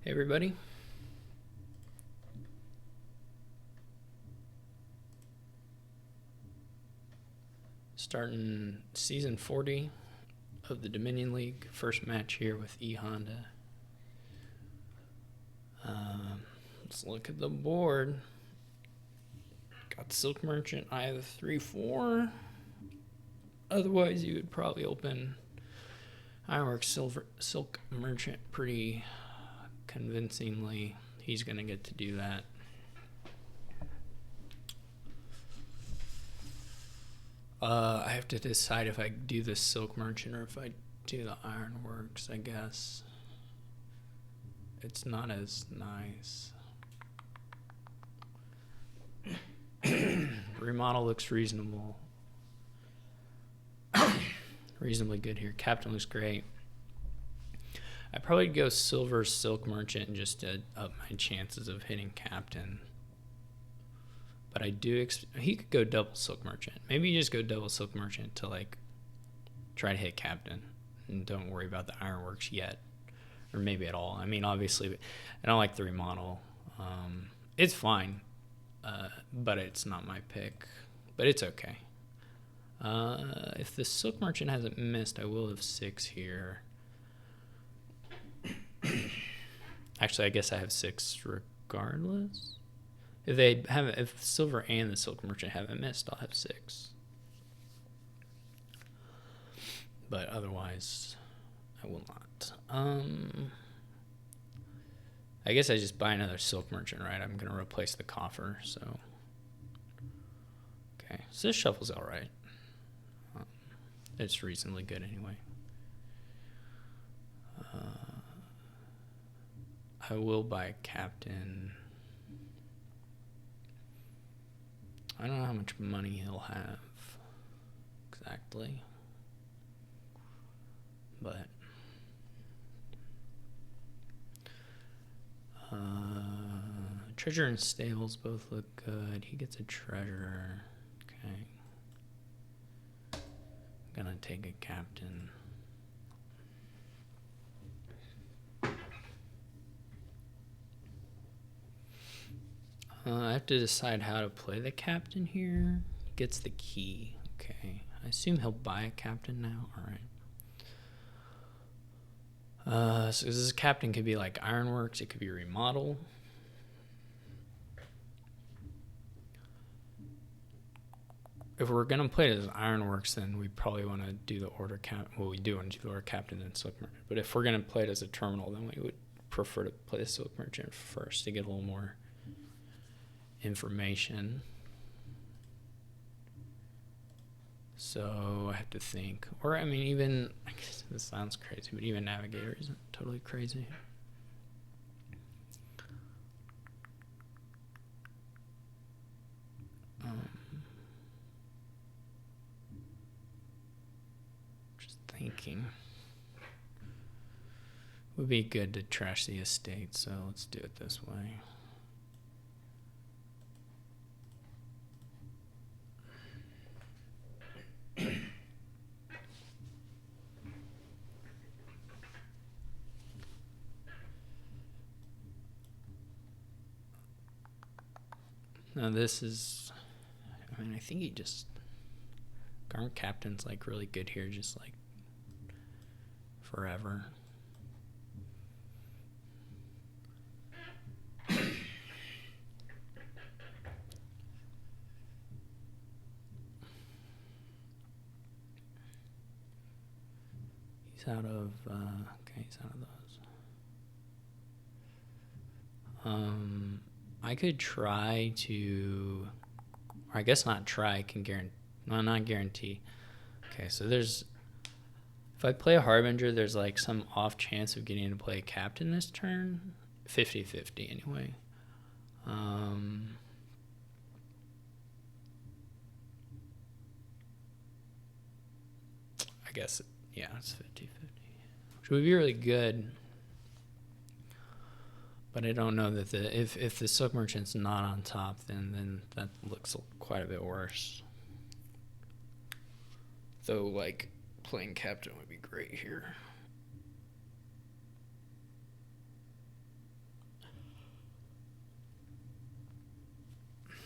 Hey everybody. Starting season 40 of the Dominion League. First match here with E.Honda. Let's look at the board. Got Silk Merchant. I have 3-4. Otherwise, you would probably open Ironworks Silk Merchant pretty convincingly. He's going to get to do that. I have to decide if I do the Silk Merchant or if I do the Ironworks, I guess. It's not as nice. Remodel looks reasonable. Reasonably good here. Captain looks great. I'd probably go Silver Silk Merchant just to up my chances of hitting Captain. But I do he could go double Silk Merchant. Maybe you just go double Silk Merchant to like try to hit Captain and don't worry about the Ironworks yet, or maybe at all. I mean, obviously, I don't like the remodel. It's fine, but it's not my pick. But it's okay. If the Silk Merchant hasn't missed, I will have 6 here. Actually, I guess I have 6 regardless. If Silver and the Silk Merchant haven't missed, I'll have 6. But otherwise, I will not. I guess I just buy another Silk Merchant, right? I'm gonna replace the coffer, so. Okay, so this shuffle's all right. It's reasonably good anyway. I will buy a Captain. I don't know how much money he'll have exactly, but treasure and stables both look good. He gets a treasure. Okay, I'm gonna take a Captain. I have to decide how to play the Captain here. He gets the key. Okay. I assume he'll buy a Captain now. Alright. So this Captain could be like Ironworks. It could be Remodel. If we're going to play it as Ironworks, then we probably want to do the Order Captain. Well, we do want to do the Order Captain and Silk Merchant. But if we're going to play it as a Terminal, then we would prefer to play the Silk Merchant first to get a little more information. So I have to think, or I mean, even I guess this sounds crazy, but even Navigator isn't totally crazy. Just thinking, would be good to trash the estate, so let's do it this way. Now this is, I mean, I think he just, Garm Captain's like really good here, just like forever. He's out of, okay, he's out of those. I could try to, or I guess not try, can guarantee, no, not guarantee. Okay, so there's, if I play a Harbinger, there's like some off chance of getting to play a Captain this turn. 50-50 anyway. I guess, yeah, it's 50-50. Which would be really good. But I don't know that if the Silk Merchant's not on top, then that looks quite a bit worse. Though, like, playing Captain would be great here.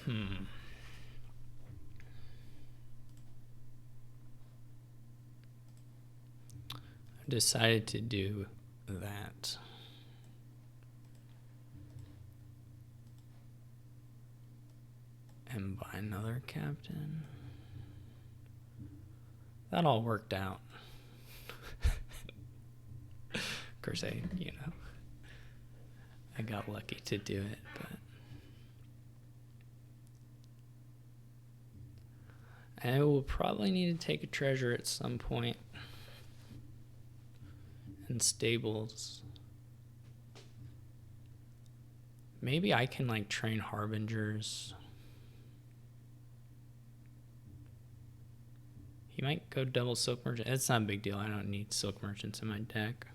I've decided to do that. And buy another captain. That all worked out. Of course, I got lucky to do it, but I will probably need to take a treasure at some point. And stables. Maybe I can like train harbingers. He might go double silk merchant. It's not a big deal. I don't need silk merchants in my deck.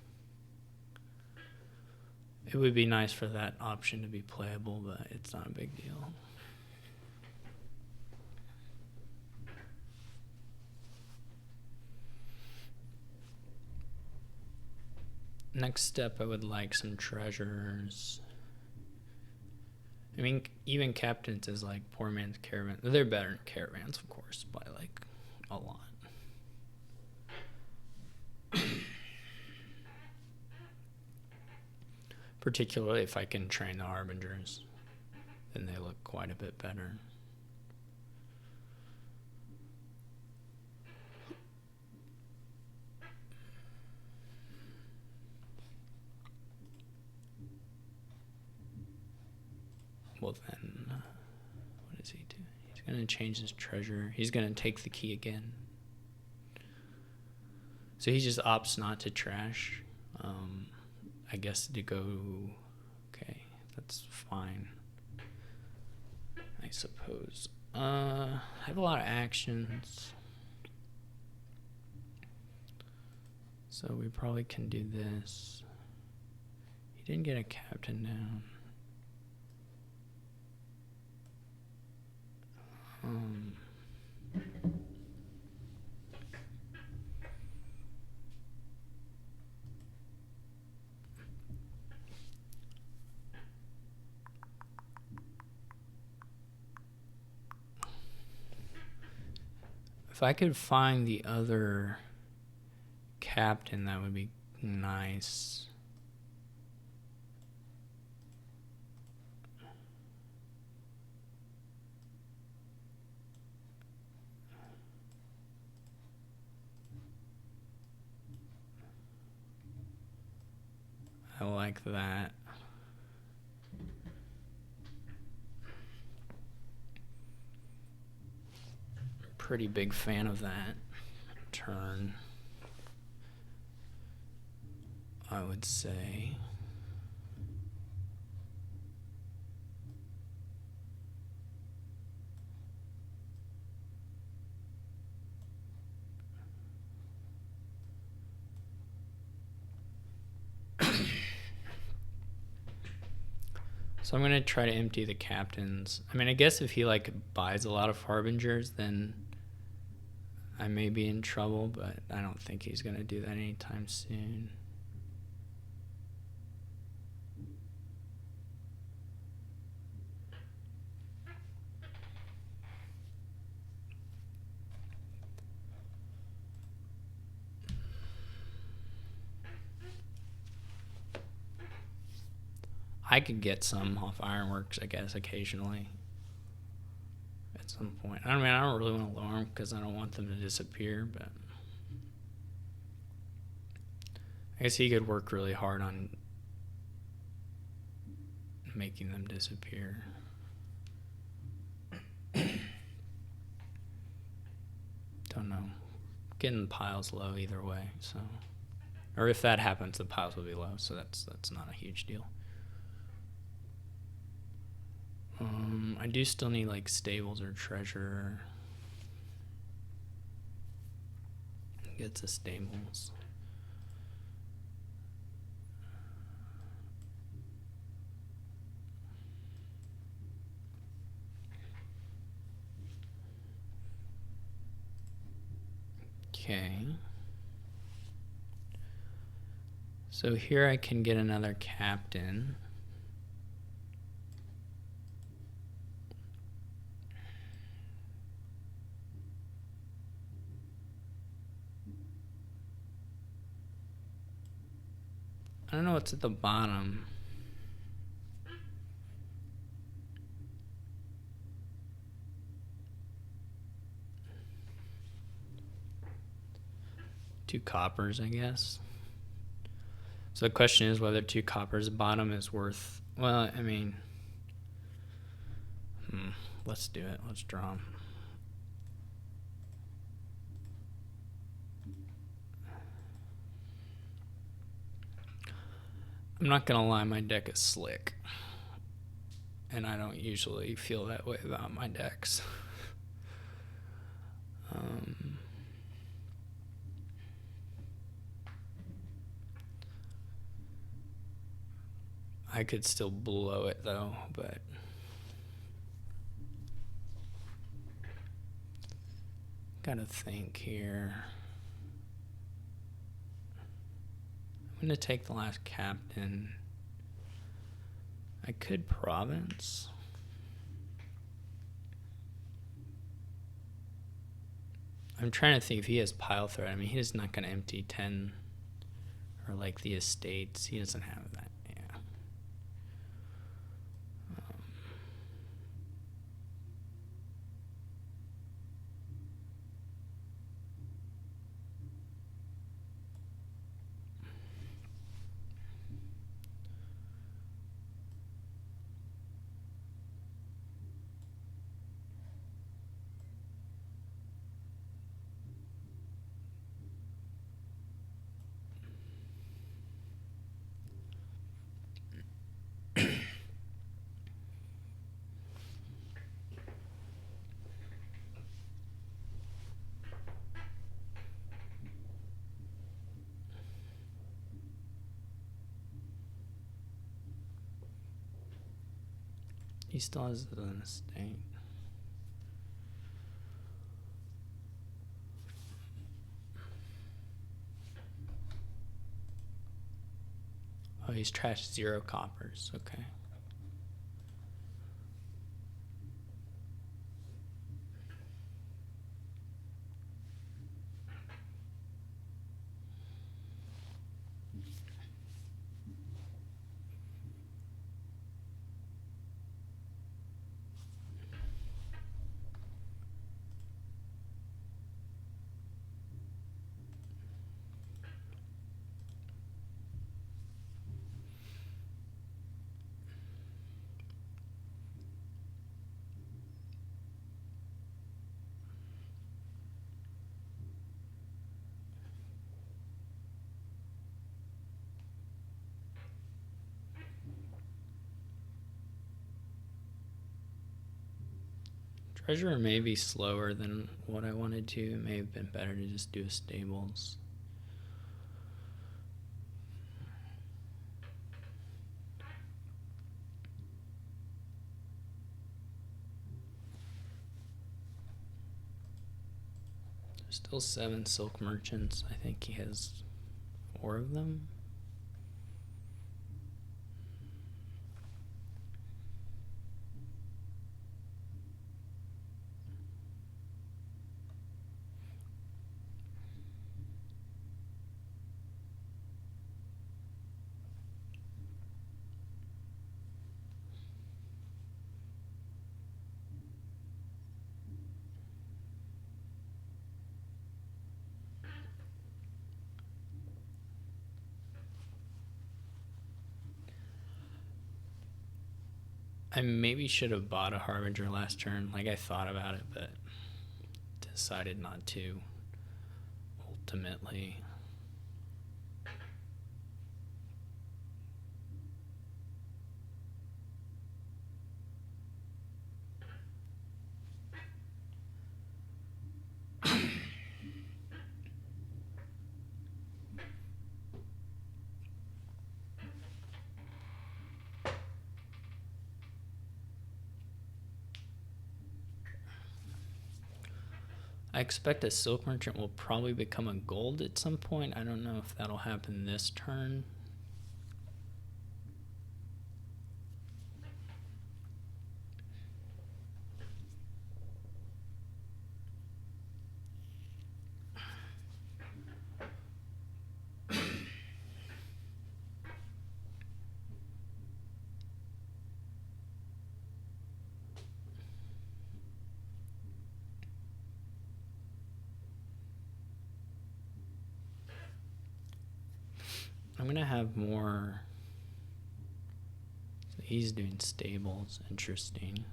It would be nice for that option to be playable, but it's not a big deal. Next step, I would like some treasures. I mean, even captains is like poor man's caravan. They're better than caravans, of course, by like a lot. Particularly if I can train the harbingers, then they look quite a bit better. Well then, what does he do? He's going to change his treasure. He's going to take the key again. So he just opts not to trash. I guess to go, okay, that's fine. I suppose. I have a lot of actions. So we probably can do this. He didn't get a captain down. If I could find the other captain, that would be nice. I like that. Pretty big fan of that turn, I would say. So I'm going to try to empty the captains. I mean, I guess if he like buys a lot of harbingers, then I may be in trouble, but I don't think he's going to do that anytime soon. I could get some off Ironworks, I guess, occasionally. At some point. I mean, I don't really want to lower them because I don't want them to disappear, but I guess he could work really hard on making them disappear. Don't know. Getting the piles low either way, so. Or if that happens, the piles will be low, so that's not a huge deal. I do still need like stables or treasure. Get the stables. Okay. So here I can get another captain. I don't know what's at the bottom. Two coppers, I guess. So the question is whether two coppers bottom is worth, well, I mean, let's do it. Let's draw them. I'm not going to lie, my deck is slick. And I don't usually feel that way about my decks. I could still blow it though, but gotta think here. I'm gonna take the last captain. I could province. I'm trying to think if he has pile threat. I mean, he's not gonna empty 10 or like the estates. He doesn't have that. Yeah. He still has an estate. Oh, he's trashed 0 coppers. Okay. Treasurer may be slower than what I wanted to. It may have been better to just do a stables. There's still 7 silk merchants. I think he has 4 of them. I maybe should have bought a Harbinger last turn. Like, I thought about it, but decided not to, ultimately. I expect a silk merchant will probably become a gold at some point. I don't know if that'll happen this turn. I'm gonna have more. So he's doing stables. Interesting.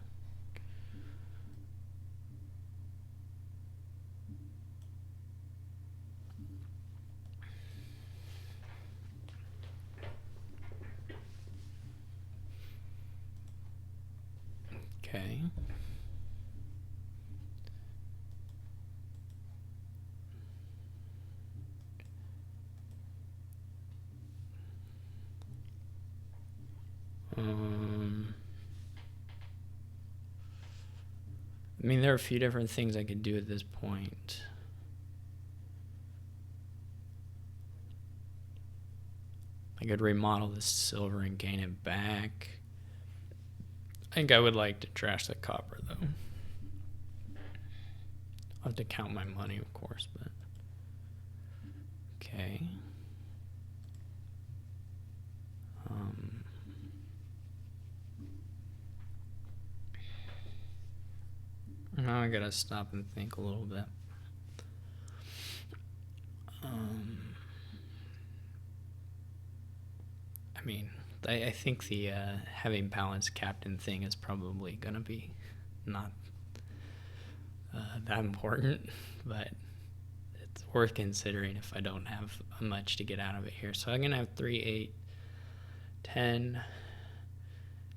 Okay. I mean, there are a few different things I could do at this point. I could remodel this silver and gain it back. I think I would like to trash the copper, though. I'll have to count my money, of course, but... Okay. Now I gotta stop and think a little bit. I mean, I think the having balanced captain thing is probably gonna be not that important, but it's worth considering if I don't have much to get out of it here. So I'm gonna have 3, 8, 10,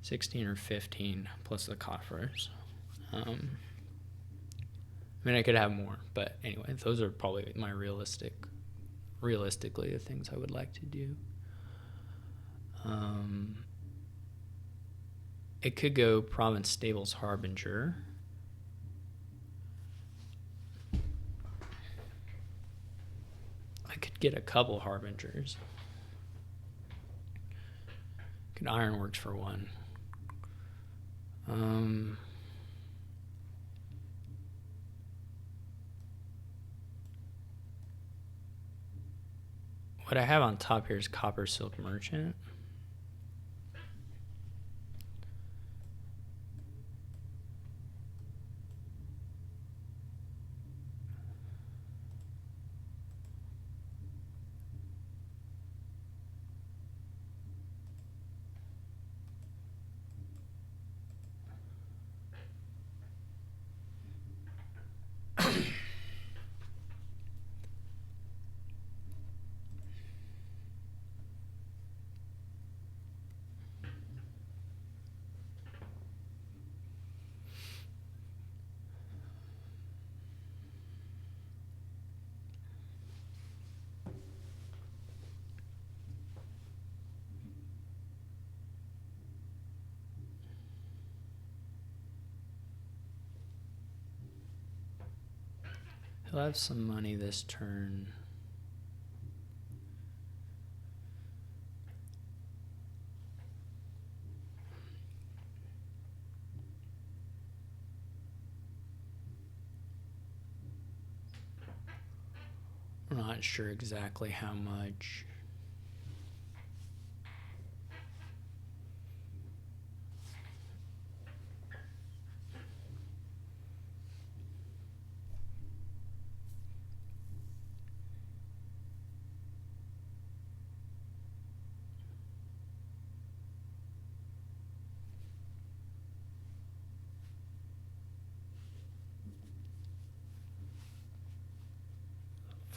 16, or 15 plus the coffers. I mean, I could have more, but anyway, those are probably my realistically the things I would like to do. It could go Province Stables Harbinger. I could get a couple Harbingers. Could Ironworks for one. What I have on top here is Copper Silk Merchant. He'll have some money this turn. I'm not sure exactly how much.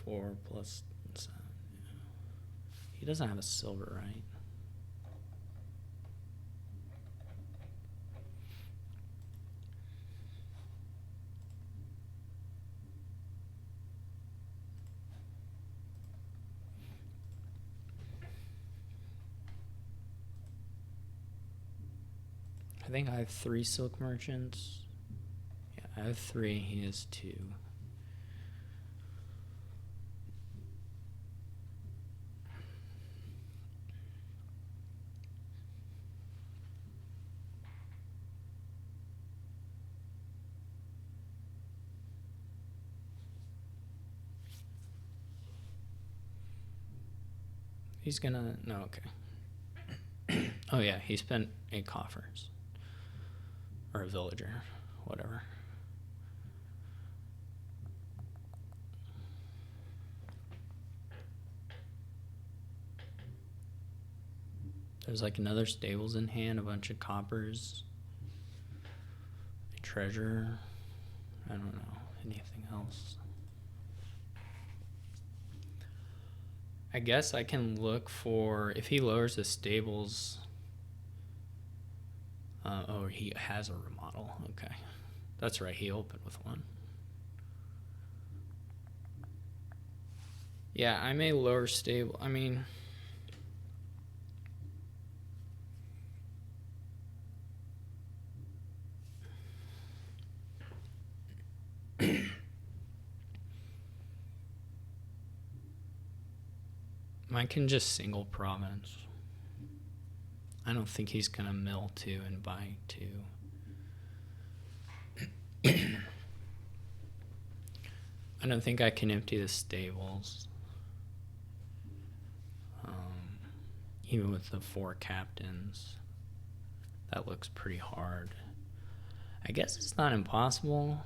Four plus 7. Yeah. He doesn't have a silver, right? I think I have 3 silk merchants. Yeah, I have 3. He has 2. He's gonna... No, okay. Oh yeah, he spent 8 coffers. Or a villager, whatever. there's like another stables in hand, a bunch of coppers, a treasure, I don't know, anything else. I guess I can look for, if he lowers the stables, oh, he has a remodel, okay. That's right, he opened with one. Yeah, I may lower stable, I mean, I can just single province. I don't think he's gonna mill 2 and buy 2. I don't think I can empty the stables. Even with the 4 captains. That looks pretty hard. I guess it's not impossible.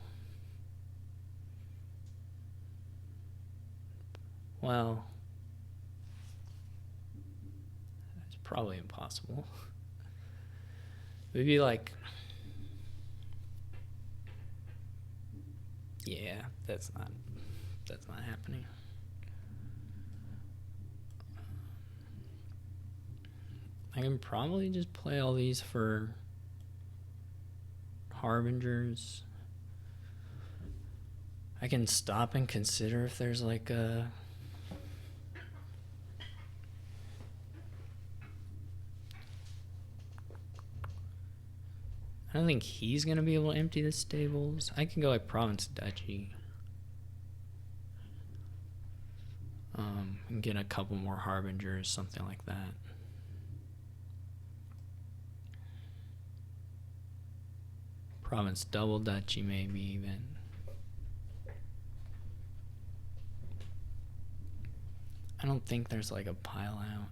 Well, it's probably impossible. Maybe like, yeah, that's not happening. I can probably just play all these for harbingers. I can stop and consider if there's like a I don't think he's gonna be able to empty the stables. I can go like province duchy. And get a couple more harbingers, something like that. Province double duchy, maybe even. I don't think there's like a pile out.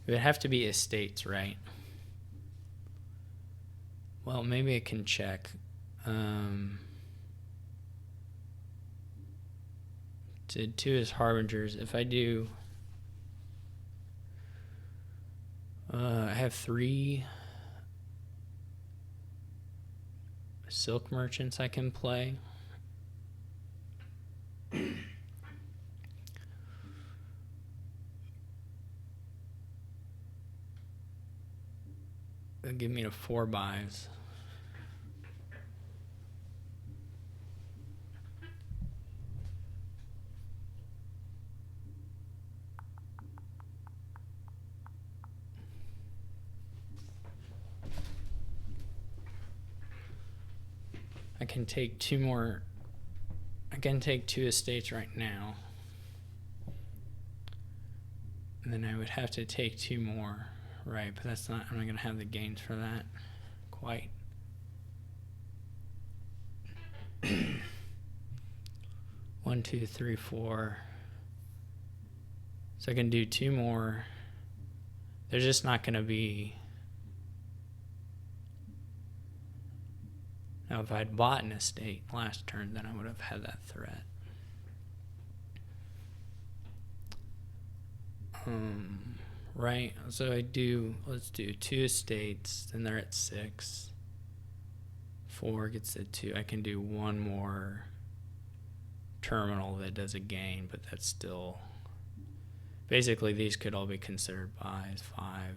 It would have to be estates, right? Well, maybe I can check. To 2 is harbingers. If I do, I have 3 silk merchants I can play. It'll give me to 4 buys. I can take 2 more. I can take 2 estates right now. And then I would have to take 2 more. Right, but that's not, I'm not going to have the gains for that quite. 1, 2, 3, 4. So I can do 2 more. There's just not going to be. Now, if I'd bought an estate last turn, then I would have had that threat. Right, so let's do 2 estates, then they're at 6. 4 gets at 2. I can do 1 more terminal that does a gain, but that's still, basically these could all be considered buys. 5,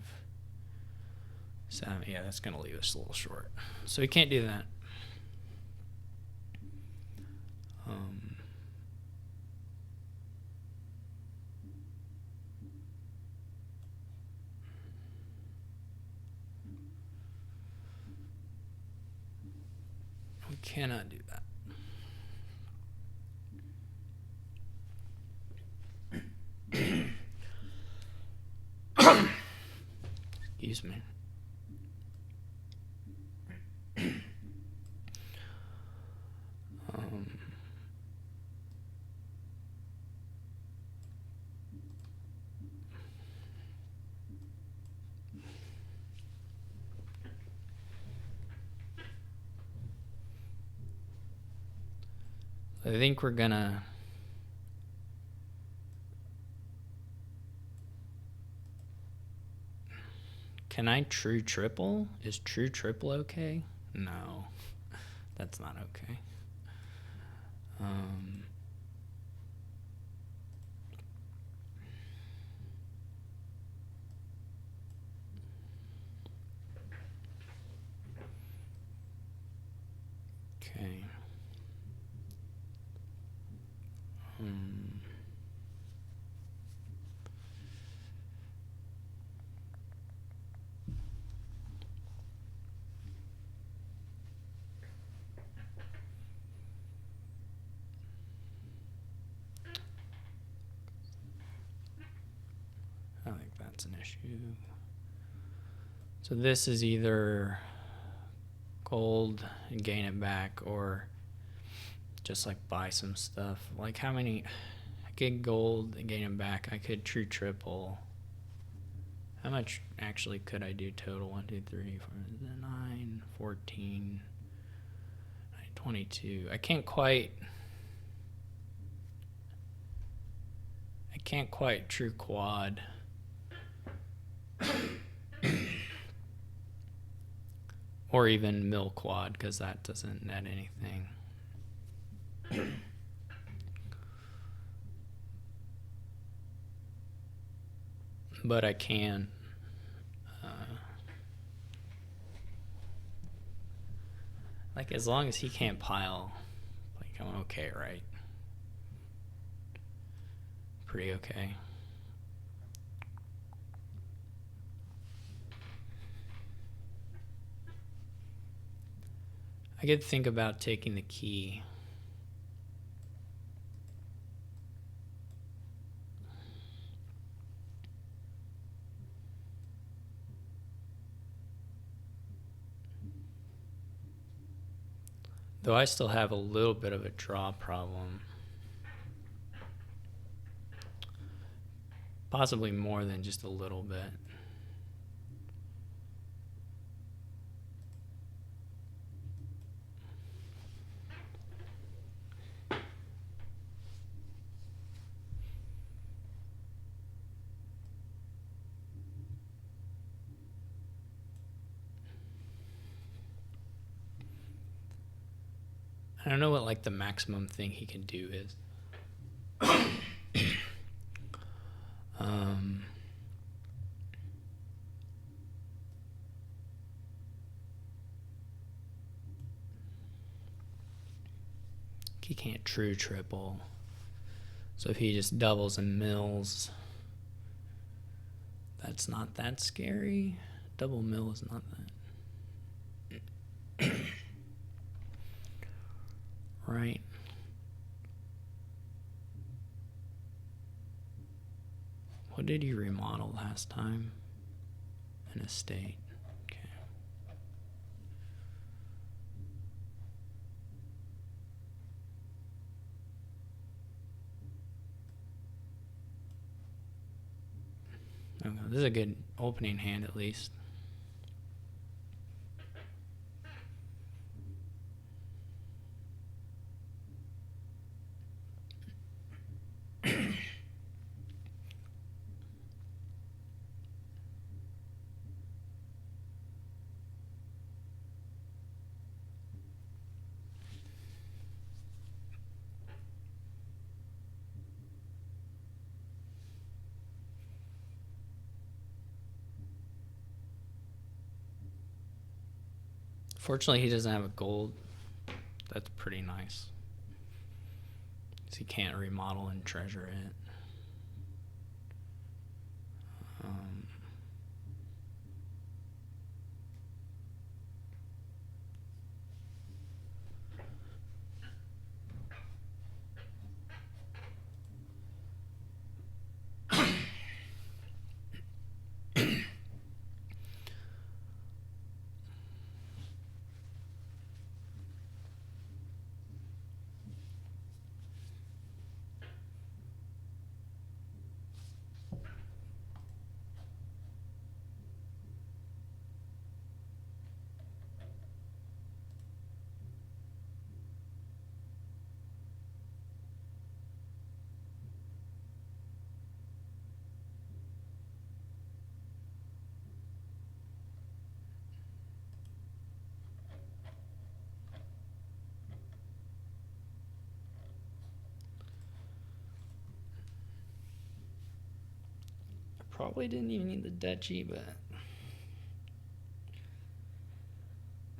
7, yeah, that's gonna leave us a little short. So we can't do that. We cannot do that. Excuse me. I think we're gonna Can I true triple? Is true triple okay? No, that's not okay. Okay. I think that's an issue. So this is either gold and gain it back, or just like buy some stuff. Like how many? I get gold and gain it back. I could true triple. How much actually could I do total? 1, 2, 3, 4, 9, 14, 22. I can't quite true quad. Or even mill quad, because that doesn't net anything. But I can. Like, as long as he can't pile, like, I'm okay, right? Pretty okay. I could think about taking the key. Though I still have a little bit of a draw problem. Possibly more than just a little bit. I don't know what like the maximum thing he can do is. He can't true triple. So if he just doubles and mills, that's not that scary. Double mill is not that. Right. What did he remodel last time? An estate. Okay. Okay, this is a good opening hand at least. Fortunately, he doesn't have a gold. That's pretty nice. So he can't remodel and treasure it. Probably didn't even need the duchy, but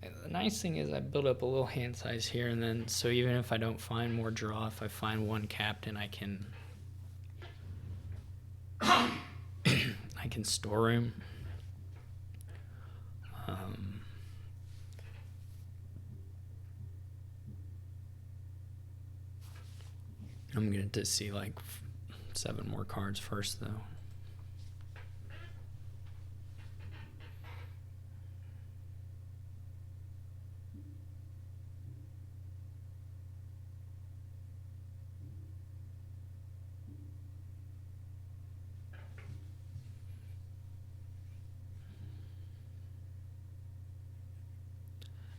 the nice thing is I build up a little hand size here, and then so even if I don't find more draw, if I find one captain, I can I can store him. I'm going to see like 7 more cards first, though.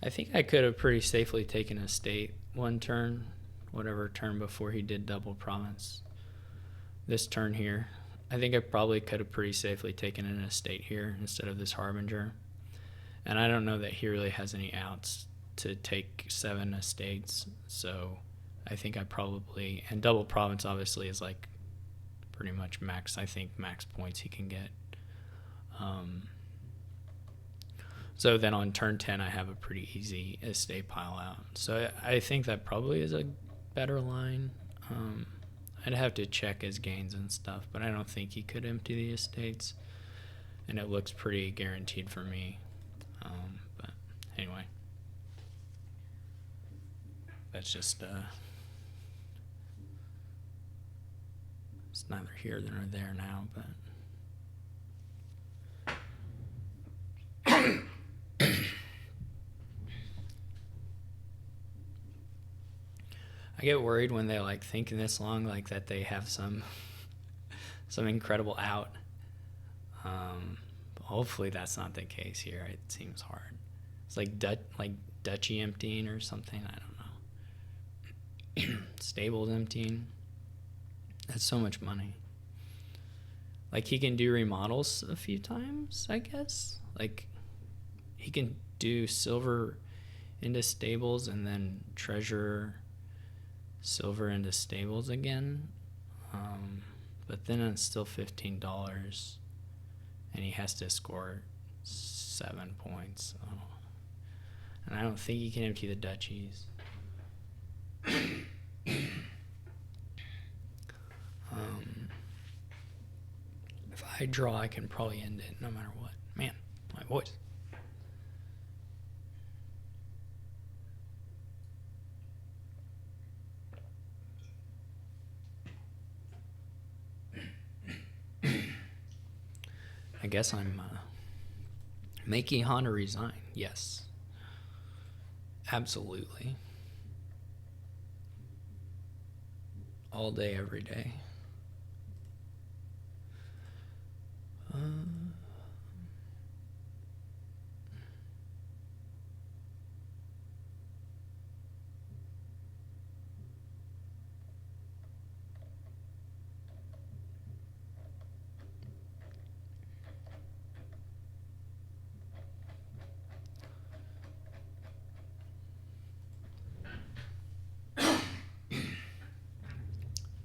I think I could have pretty safely taken a state one turn, whatever turn before he did double province. This turn here, I think I probably could have pretty safely taken an estate here instead of this Harbinger. And I don't know that he really has any outs to take 7 estates, so I think I probably, and double province obviously is like pretty much max, I think max points he can get. So then on turn 10, I have a pretty easy estate pile out. So I think that probably is a better line. I'd have to check his gains and stuff, but I don't think he could empty the estates. And it looks pretty guaranteed for me. But anyway, that's just, it's neither here nor there now, but. I get worried when they like thinking this long, like that they have some incredible out. Hopefully that's not the case here. It seems hard. It's like duchy emptying or something. I don't know. Stables emptying. That's so much money. Like he can do remodels a few times, I guess. Like he can do silver into stables and then treasure silver into stables again, but then it's still $15 and he has to score 7 points, and I don't think he can empty the duchies. If I draw, I can probably end it no matter what. Man, my voice. I guess I'm make E.Honda resign. Yes. Absolutely. All day, every day.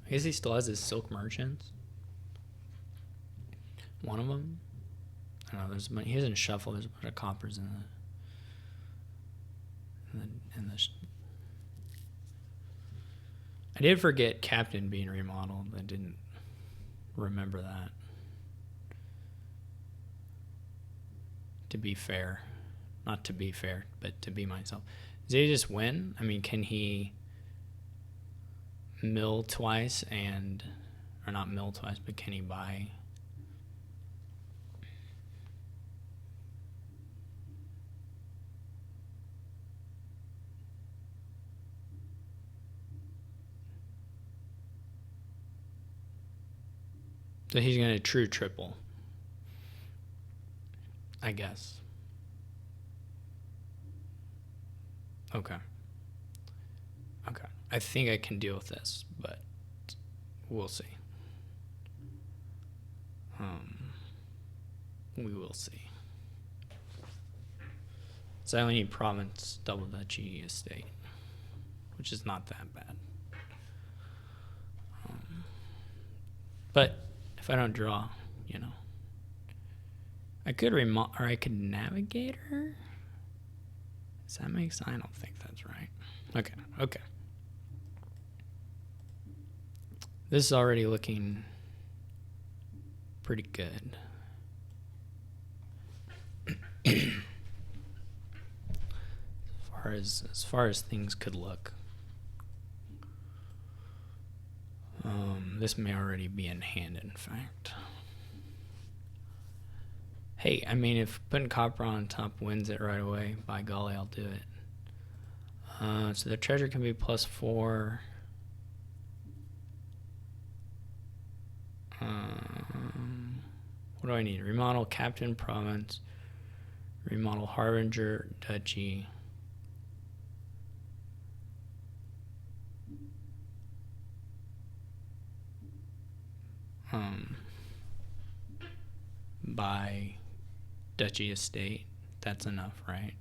I guess he still has his silk merchants. One of them. I don't know. There's money. He doesn't shuffle. There's a bunch of coppers in the. I did forget Captain being remodeled. I didn't remember that. To be fair, not to be fair, but to be myself. Does he just win? I mean, can he mill twice or not mill twice, but can he buy? So he's going to true triple, I guess. Okay. I think I can deal with this, but we'll see. We will see. So I only need province, double duchy, estate, which is not that bad. But if I don't draw, I could I could navigate her. Does that make sense? I don't think that's right. Okay. This is already looking pretty good. as far as things could look. This may already be in hand, in fact. Hey, I mean, if putting copper on top wins it right away, by golly, I'll do it. So the treasure can be +4. What do I need? Remodel Captain Province. Remodel Harbinger Duchy. Buy Duchy Estate. That's enough, right?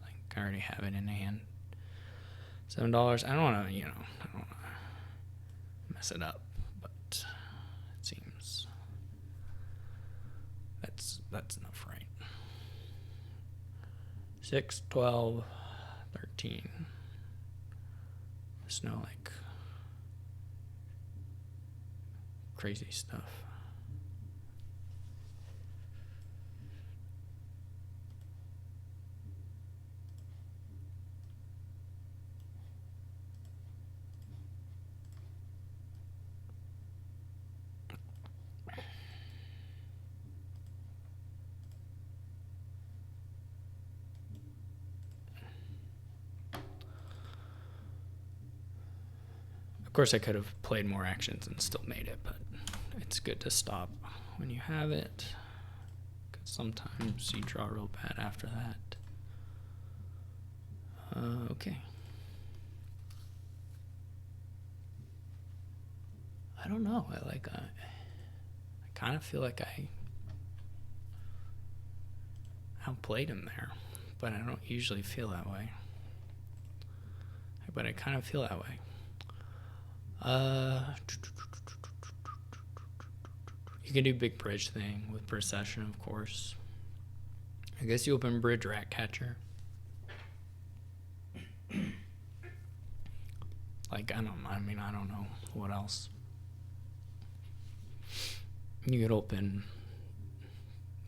Like, I already have it in hand. $7. I don't want to, I don't want to mess it up, but it seems that's enough, right? 6, 12, 13. There's no like crazy stuff. Of course, I could have played more actions and still made it, but it's good to stop when you have it, because sometimes you draw real bad after that. Okay. I don't know. I kind of feel like I outplayed him there, but I don't usually feel that way. But I kind of feel that way. You can do big bridge thing with procession, of course. I guess you open bridge rat catcher. Like, I don't know what else. You could open,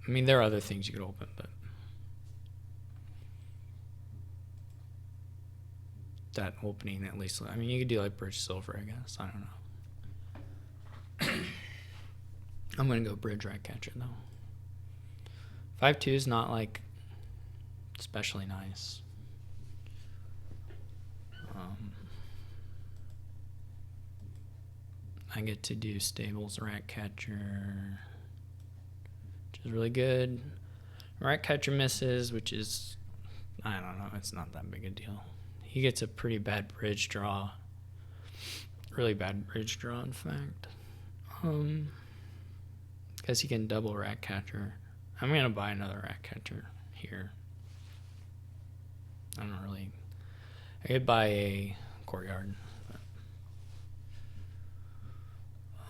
there are other things you could open, but that opening at least, you could do like bridge silver, I guess. I don't know. I'm gonna go bridge rat catcher though. 5-2 is not like especially nice. I get to do stables rat catcher, which is really good. Rat catcher misses, which is, I don't know, it's not that big a deal. He gets a pretty bad bridge draw. Really bad bridge draw, in fact. Because he can double rat catcher. I'm going to buy another rat catcher here. I could buy a courtyard. But,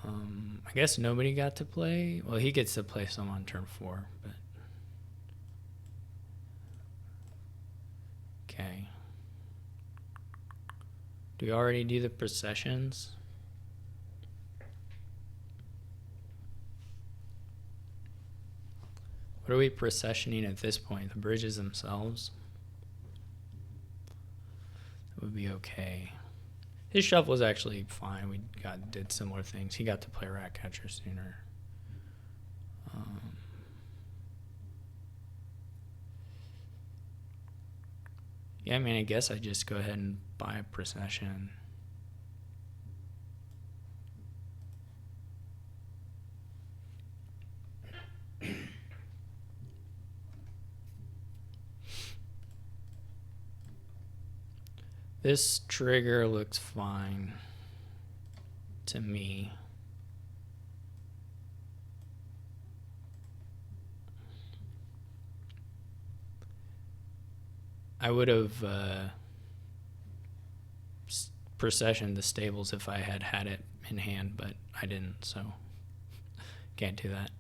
I guess nobody got to play. Well, he gets to play some on turn 4, but. Okay. Do we already do the processions? What are we processioning at this point? The bridges themselves? That would be okay. His shuffle was actually fine. We did similar things. He got to play rat catcher sooner. Yeah, I guess I just go ahead and buy a procession. This trigger looks fine to me. I would have processioned the stables if I had it in hand, but I didn't, so can't do that.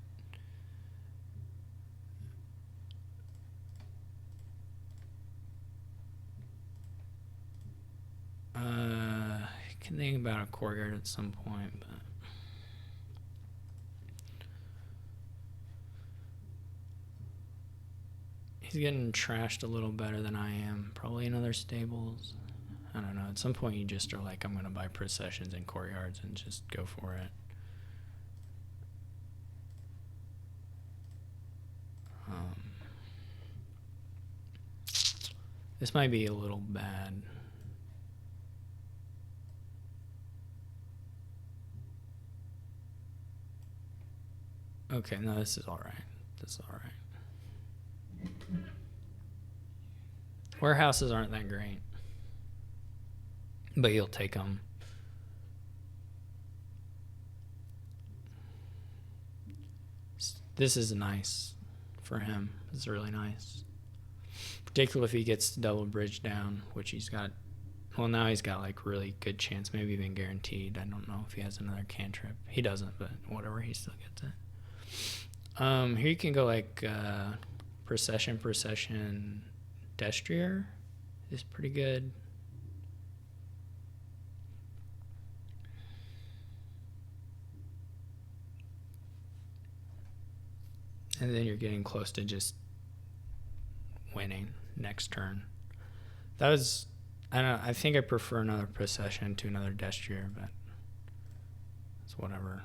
I can think about a courtyard at some point, but he's getting trashed a little better than I am. Probably in other stables. I don't know. At some point, you just are like, I'm going to buy processions and courtyards and just go for it. This might be a little bad. Okay, no, this is all right. This is all right. Warehouses aren't that great, but you'll take them. This is nice for him. This is really nice. Particularly if he gets double bridge down, which he's got. Well, now he's got like really good chance, maybe even guaranteed. I don't know if he has another cantrip. He doesn't, but whatever, he still gets it. Here you can go like procession, destrier is pretty good. And then you're getting close to just winning next turn. That was, I don't know, I think I prefer another procession to another destrier, but it's whatever.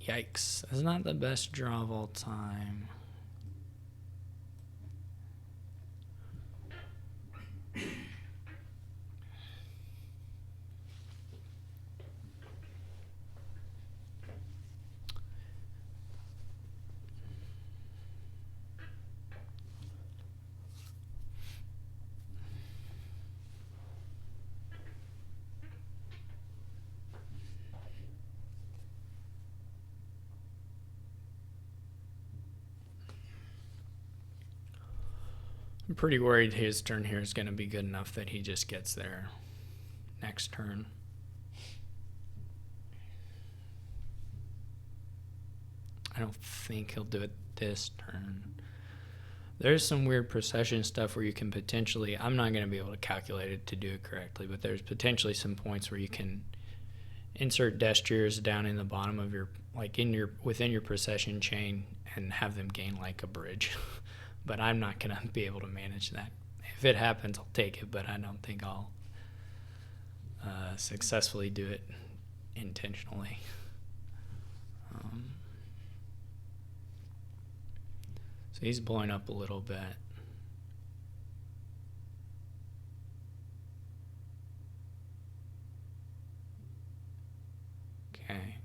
Yikes. That's not the best draw of all time. I'm pretty worried his turn here is going to be good enough that he just gets there next turn. I don't think he'll do it this turn. There's some weird procession stuff where you can potentially, I'm not going to be able to calculate it to do it correctly, but there's potentially some points where you can insert destriers down in the bottom of your, like within your procession chain and have them gain like a bridge. But I'm not going to be able to manage that. If it happens, I'll take it, but I don't think I'll successfully do it intentionally. So he's blowing up a little bit. Okay.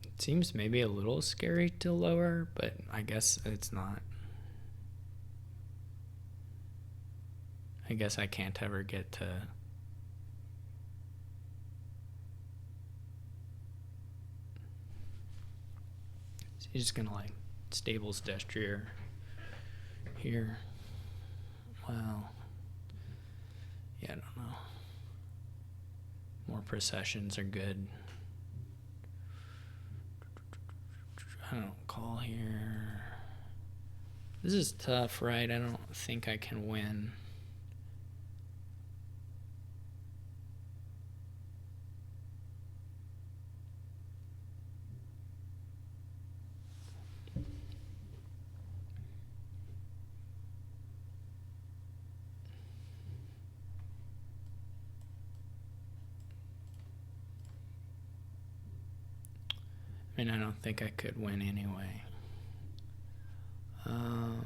It seems maybe a little scary to lower, but I guess it's not. I guess I can't ever get to... So he's just gonna like stables destrier here. Well, yeah, I don't know. More processions are good. I don't call here. This is tough, right? I don't think I can win. I mean, I don't think I could win anyway. I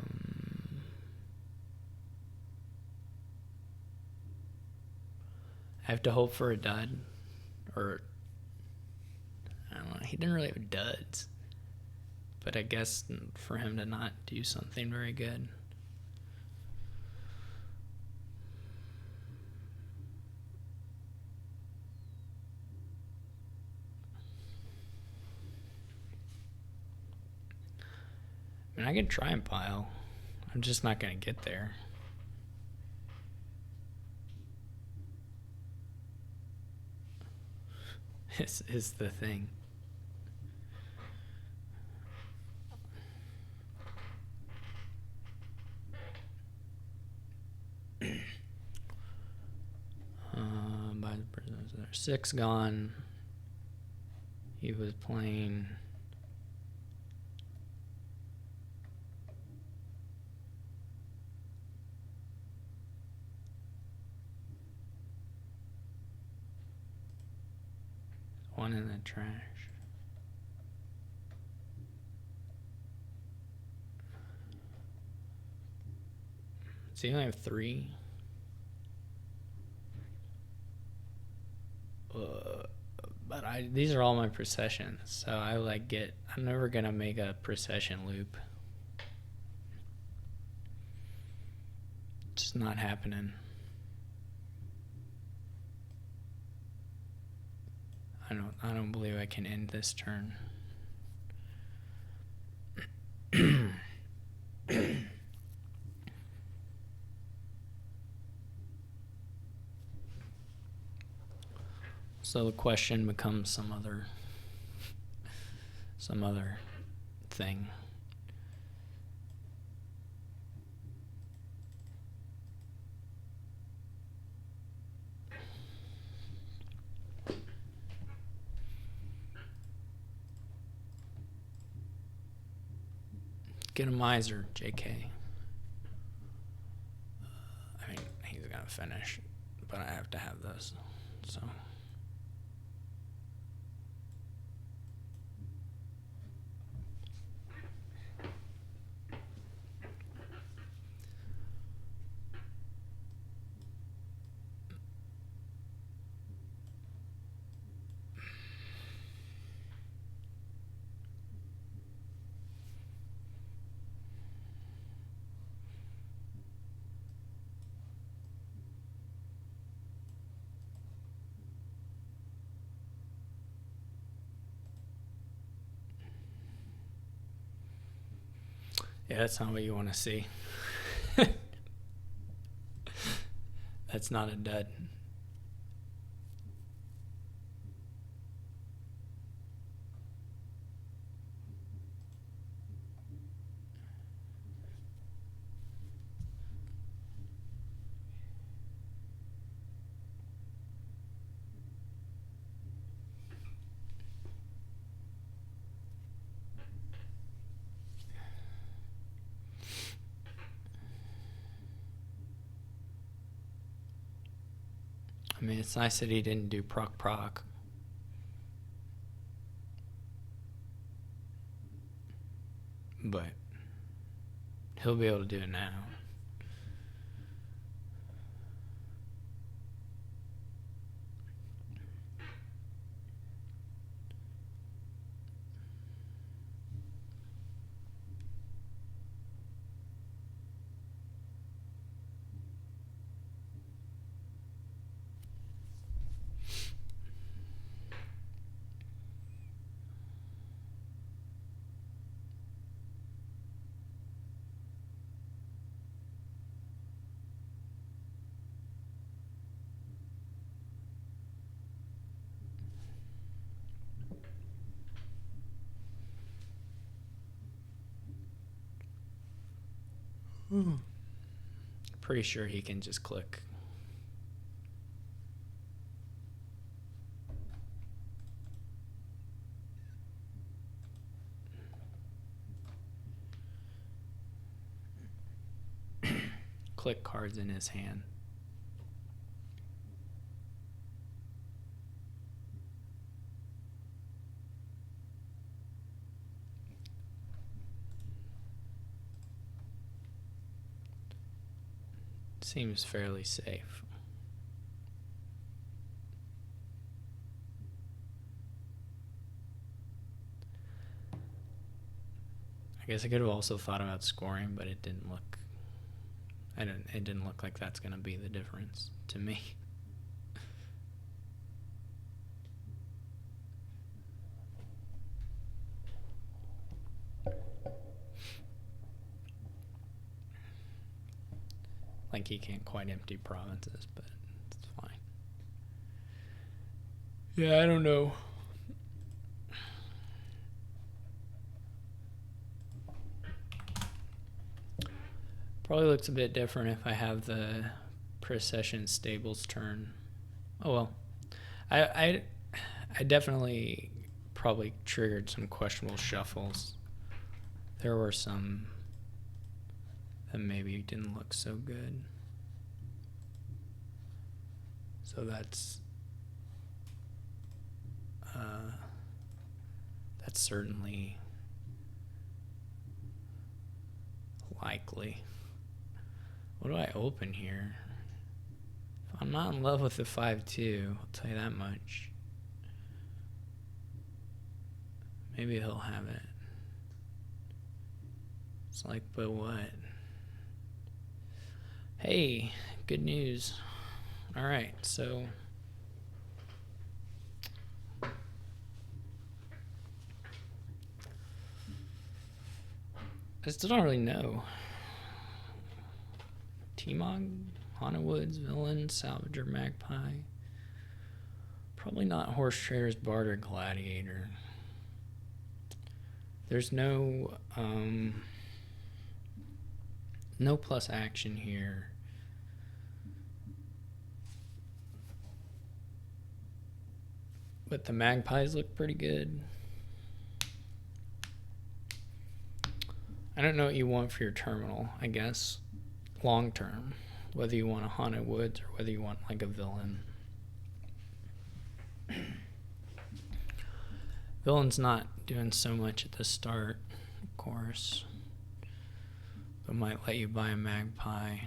have to hope for a dud, or I don't know. He didn't really have duds, but I guess for him to not do something very good. mean, I can try and pile. I'm just not going to get there. This is the thing. By the prisoners, there 6 gone. He was playing. One in the trash. So you only have 3. But these are all my processions, so I I'm never gonna make a procession loop. It's not happening. I don't believe I can end this turn. So the question becomes some other thing. Get a miser, JK. I mean, he's gonna finish, but I have to have this, so. Yeah, that's not what you want to see. That's not a dud. I mean, it's nice that he didn't do proc. But he'll be able to do it now. Pretty sure he can just click. Click cards in his hand. Seems fairly safe. I guess I could have also thought about scoring, but it didn't look. It didn't look like that's going to be the difference to me. Like he can't quite empty provinces, but it's fine. Yeah, I don't know. Probably looks a bit different if I have the Procession Stables turn. Oh well. I definitely probably triggered some questionable shuffles. There were some that maybe didn't look so good. So that's certainly likely. What do I open here? If I'm not in love with the 5-2, I'll tell you that much. Maybe he'll have it. It's like, but what? Hey, good news. All right, so I still don't really know. T-Mog, Haunted Woods, Villain, Salvager, Magpie. Probably not Horse Trader's Barter Gladiator. There's no plus action here. But the Magpies look pretty good. I don't know what you want for your terminal, I guess. Long term. Whether you want a Haunted Woods or whether you want like a Villain. Villain's not doing so much at the start, of course. But might let you buy a Magpie.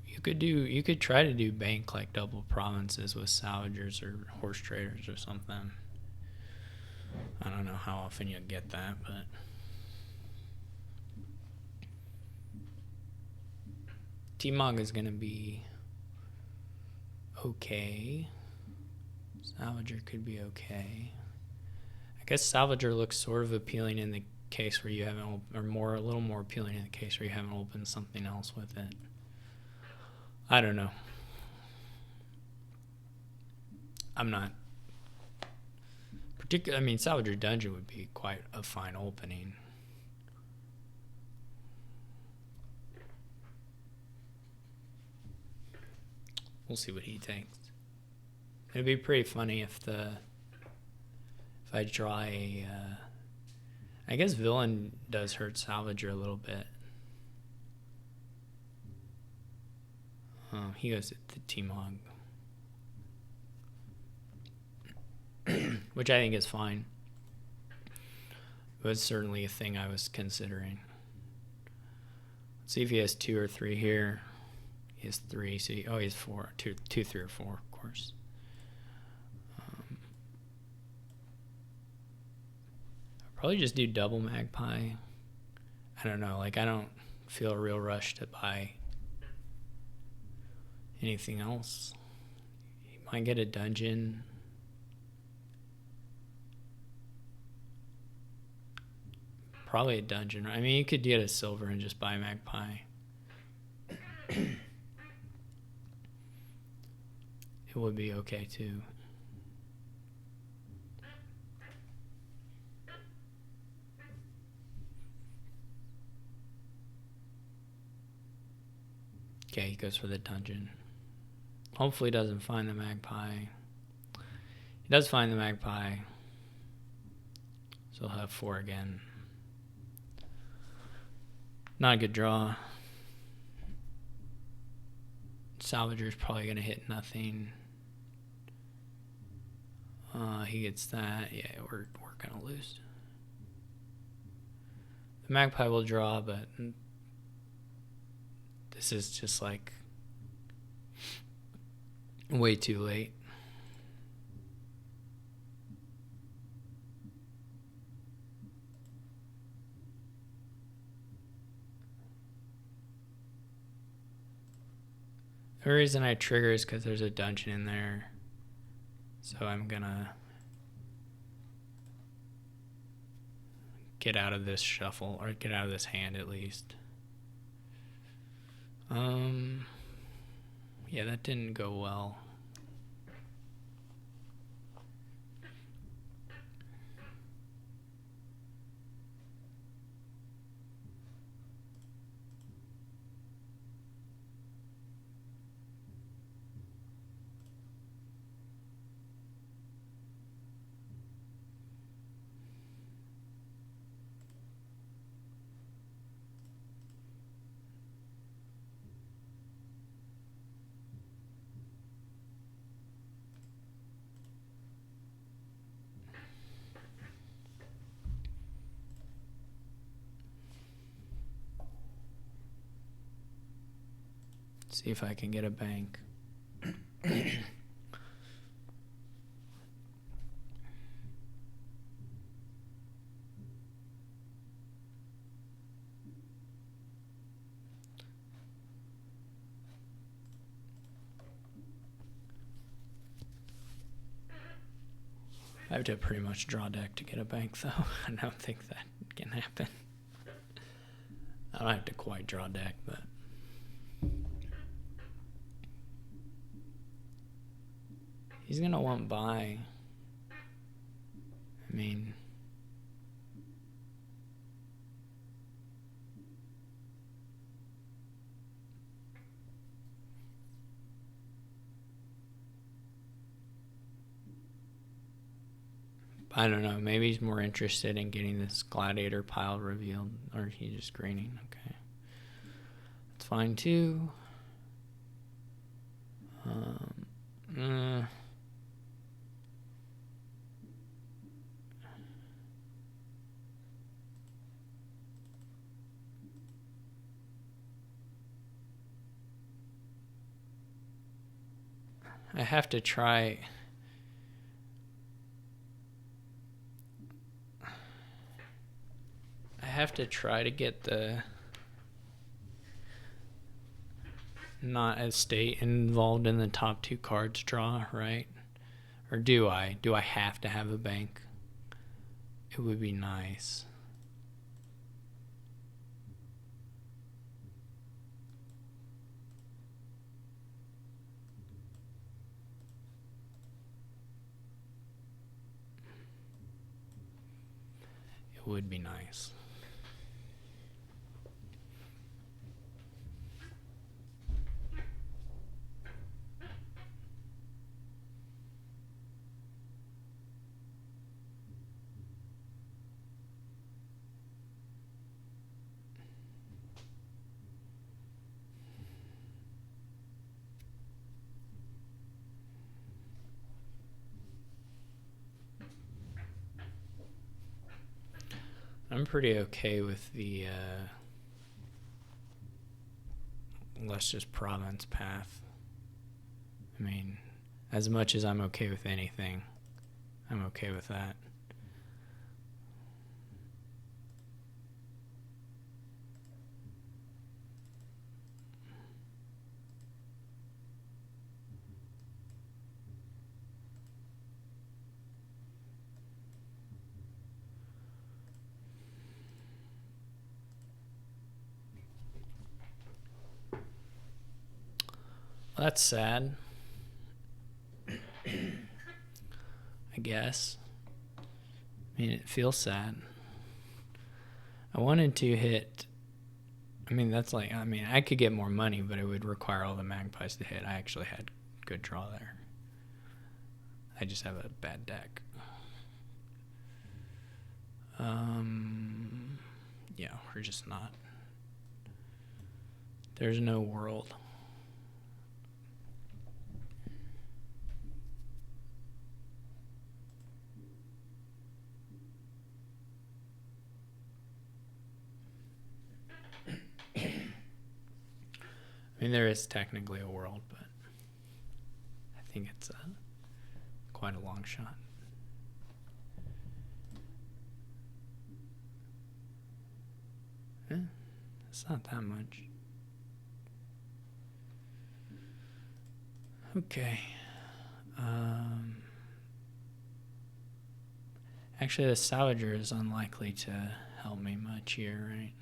You could try to do bank like double provinces with Salvagers or Horse Traders or something. I don't know how often you'll get that, but T-Mog is going to be okay. Salvager could be okay. I guess Salvager looks sort of appealing in the case where you haven't, or a little more appealing in the case where you haven't opened something else with it. I don't know. I'm not particular. I mean, Salvager Dungeon would be quite a fine opening. We'll see what he thinks. It'd be pretty funny if I draw a. I guess Villain does hurt Salvager a little bit. He goes to T-Mog. Which I think is fine. It was certainly a thing I was considering. Let's see if he has 2 or 3 here. He has 3, so he has 4. 2, 3, or 4, of course. I'll probably just do double Magpie. I don't know, like I don't feel a real rush to buy anything else. You might get a dungeon. Probably a dungeon. I mean, you could get a silver and just buy Magpie. It would be okay too. Okay, he goes for the dungeon. Hopefully he doesn't find the Magpie. He does find the Magpie. So he'll have 4 again. Not a good draw. Salvager's probably going to hit nothing. He gets that. Yeah, we're going to lose. The Magpie will draw, but this is just like way too late. The reason I trigger is because there's a dungeon in there. So I'm gonna get out of this shuffle, or get out of this hand at least. Yeah, that didn't go well. See if I can get a bank. I have to pretty much draw deck to get a bank, though. I don't think that can happen. I don't have to quite draw deck, but... He's going to want buy. I mean... I don't know. Maybe he's more interested in getting this gladiator pile revealed, or he's just greening. Okay, that's fine too. I have to try. I have to try to get the not as state involved in the top two cards draw, right? Or do I? Do I have to have a bank? It would be nice. It would be nice. I'm pretty okay with the let's just province path. I mean, as much as I'm okay with anything, I'm okay with that. Well, that's sad. I guess. I mean, it feels sad. I wanted to hit... I mean, that's like... I mean, I could get more money, but it would require all the magpies to hit. I actually had good draw there. I just have a bad deck. Yeah, we're just not... There's no world. I mean, there is technically a world, but I think it's quite a long shot. It's not that much. Okay. Actually, the salvager is unlikely to help me much here, right?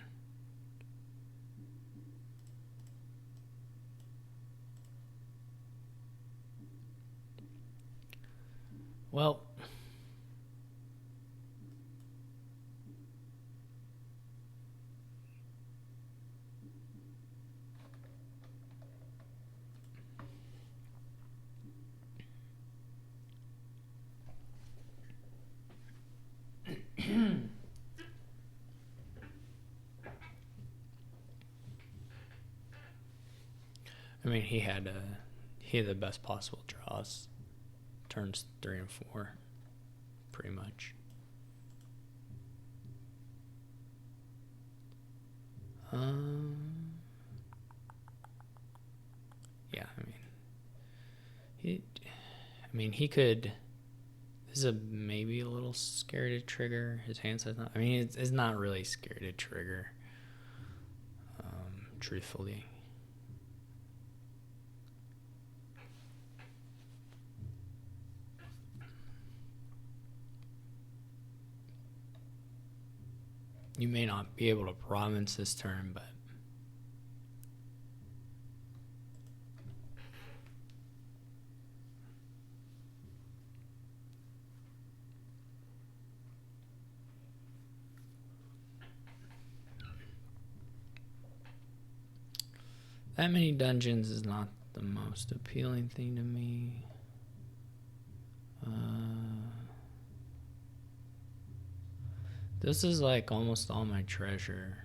Well, I mean, he had the best possible draws, turns 3 and 4, pretty much. Yeah, he could. This is maybe a little scary to trigger. His hand says not. I mean, it's not really scary to trigger. Truthfully. You may not be able to province this turn, but that many dungeons is not the most appealing thing to me. This is like almost all my treasure.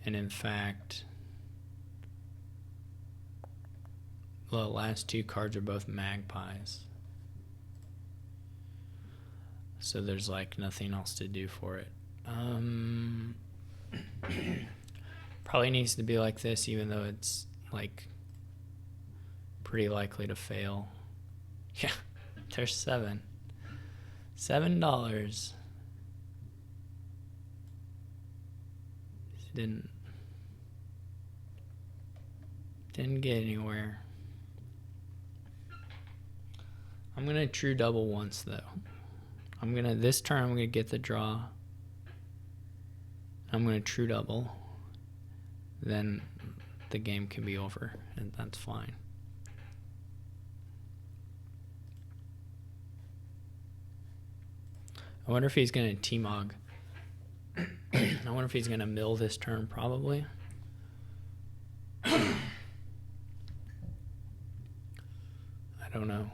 And in fact, the last 2 cards are both magpies. So there's like nothing else to do for it. Probably needs to be like this, even though it's like pretty likely to fail. Yeah, there's $7. Didn't get anywhere. I'm gonna true double once though. This turn I'm gonna get the draw. I'm gonna true double. Then the game can be over, and that's fine. I wonder if he's gonna T-Mog. I wonder if he's gonna mill this turn, probably. I don't know.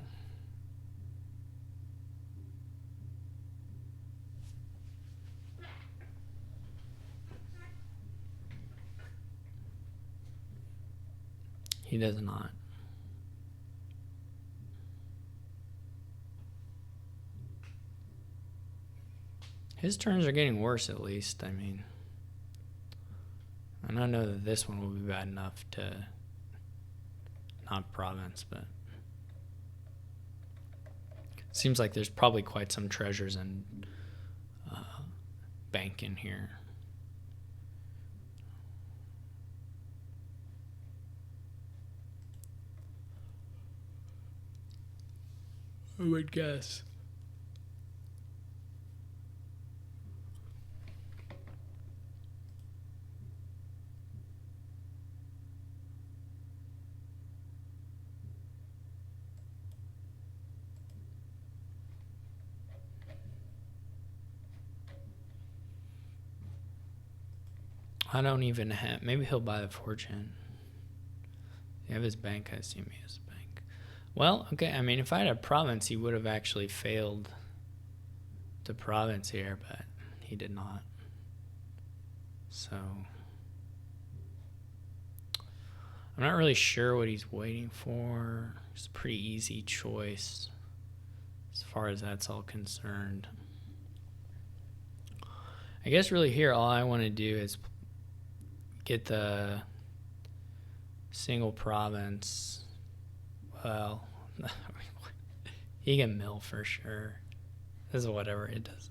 He does not. His turns are getting worse, at least. I mean, I don't know that this one will be bad enough to not province, but seems like there's probably quite some treasures and bank in here. I would guess. I don't even have. Maybe he'll buy the fortune. You have his bank. I assume he has a bank. Well, okay. I mean, if I had a province, he would have actually failed the province here, but he did not. So I'm not really sure what he's waiting for. It's a pretty easy choice as far as that's all concerned. I guess really here, all I want to do is get the single province. Well, he can mill for sure. This is whatever it does.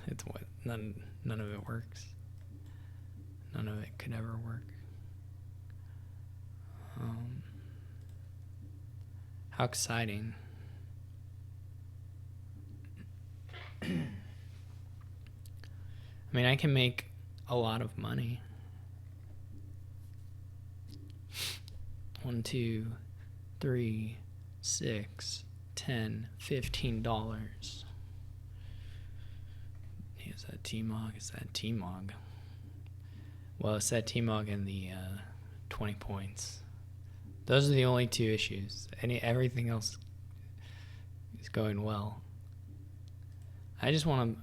It's what none of it works. None of it could ever work. How exciting. I mean, I can make a lot of money. 1, 2, 3, 6, 10, $15. Is that T-Mog? Is that T-Mog? Well, it's that T-Mog and the 20 points. Those are the only two issues. Everything else is going well. I just want to...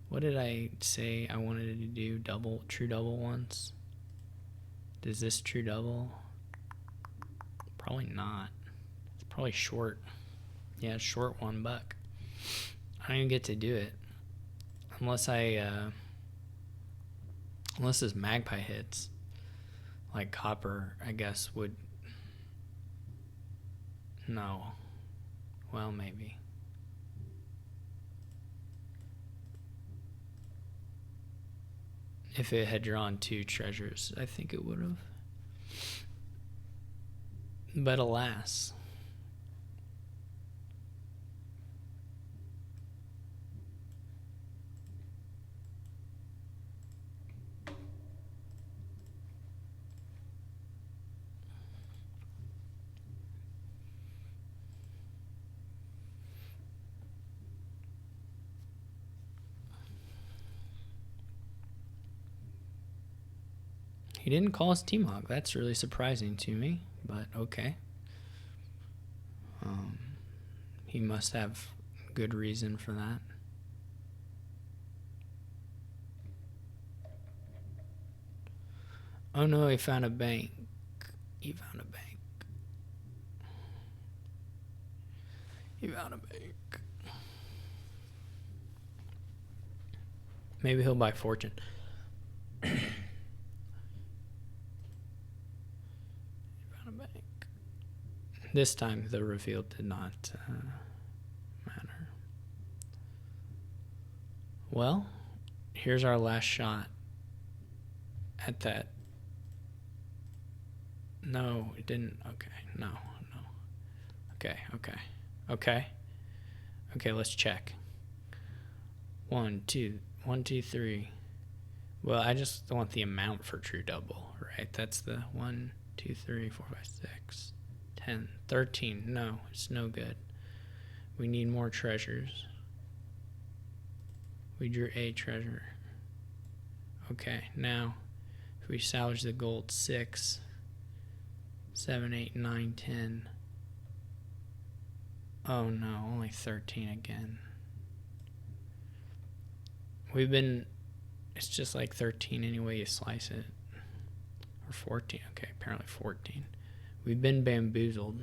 What did I say I wanted to do? True double once? Does this true double? Probably not. It's probably short. Yeah, it's short $1. I don't even get to do it. Unless this magpie hits. Like copper, I guess, would... No. Well, maybe. If it had drawn 2 treasures, I think it would have. But alas. He didn't call us T-Mog. That's really surprising to me, but okay. He must have good reason for that. Oh no, he found a bank. He found a bank. He found a bank. Maybe he'll buy Fortune. This time the reveal did not matter. Well, here's our last shot at that. No, it didn't. Okay, no. Okay, let's check. 1, 2, 3. Well, I just want the amount for true double, right? That's the 1, 2, 3, 4, 5, 6. 10, 13. No, it's no good. We need more treasures. We drew a treasure. Okay, now if we salvage the gold, 6, 7, 8, 9, 10. Oh no, only 13 again. It's just like 13 any way you slice it. Or 14, okay, apparently 14. We've been bamboozled.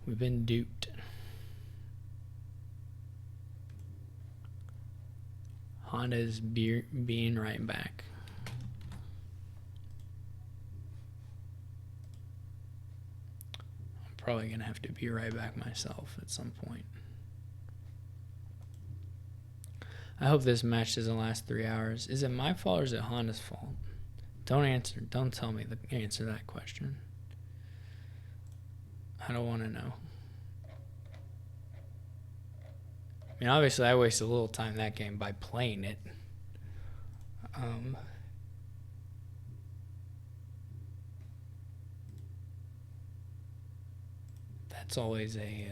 We've been duped. Honda is being right back. I'm probably going to have to be right back myself at some point. I hope this match doesn't last 3 hours. Is it my fault or is it Honda's fault? Don't tell me the answer to that question. I don't want to know. I mean, obviously I wasted a little time in that game by playing it. That's always a...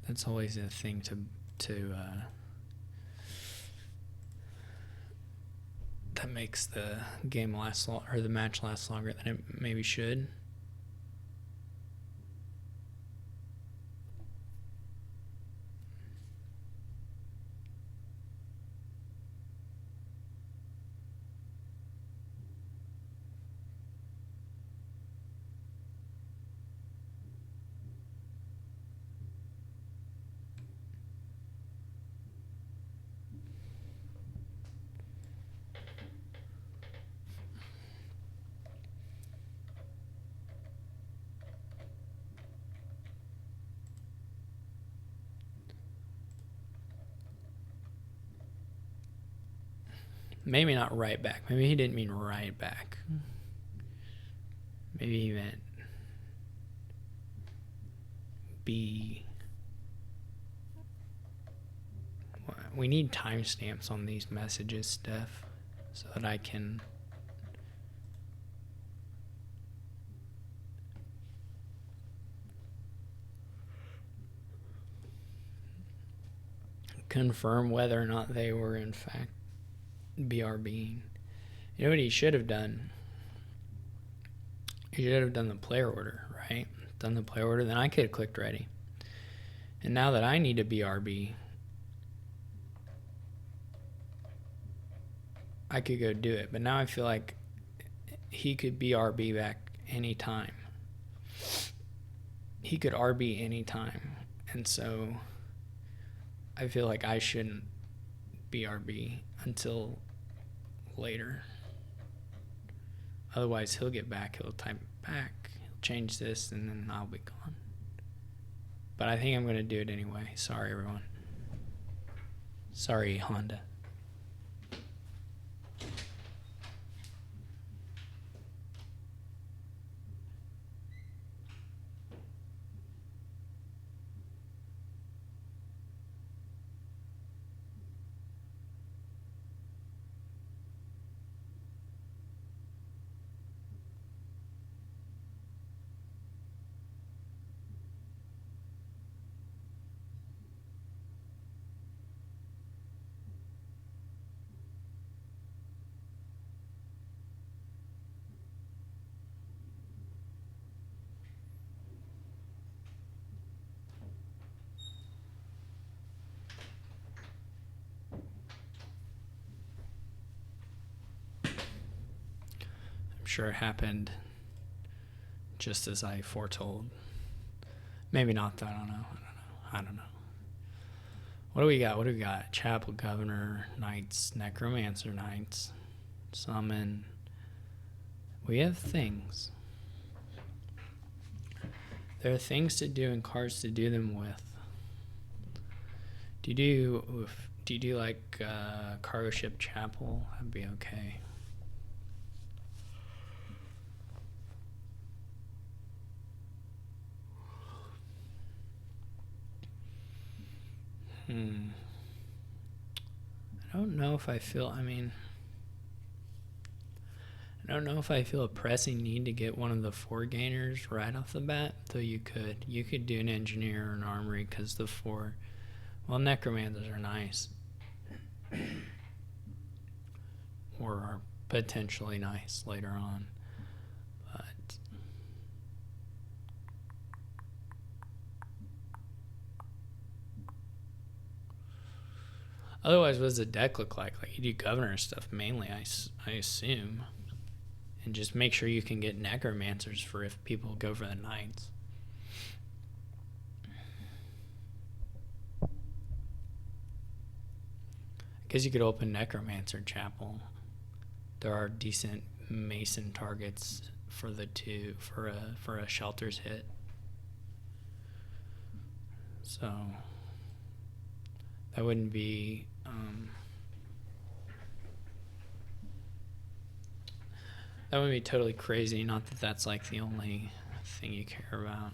That's always a thing that makes the game last or the match last longer than it maybe should. Maybe not right back. Maybe he didn't mean right back. maybe even be. We need timestamps on these messages, Steph, so that I can confirm whether or not they were in fact BRBing. You know what he should have done? He should have done the player order, right? Done the player order, then I could have clicked ready. And now that I need a BRB, I could go do it. But now I feel like he could BRB back anytime. He could RB anytime. And so I feel like I shouldn't BRB until later. Otherwise, he'll get back. He'll type back. He'll change this, and then I'll be gone. But I think I'm going to do it anyway. Sorry, everyone. Sorry, E.Honda. Sure it happened just as I foretold. Maybe not, though. I don't know. What do we got? Chapel Governor, Knights, Necromancer Knights, Summon. We have things. There are things to do and cards to do them with. Do you do like Cargo Ship Chapel? That'd be okay. I don't know if I feel, I don't know if I feel a pressing need to get one of the 4 gainers right off the bat, though you could. You could do an engineer or an armory because the 4, well, necromancers are nice. Or are potentially nice later on. But otherwise, what does the deck look like? Like, you do governor stuff mainly, I assume. And just make sure you can get necromancers for if people go for the knights. Because you could open Necromancer Chapel. There are decent Mason targets for the 2 for a shelters hit. So that wouldn't be totally crazy. Not that that's like the only thing you care about.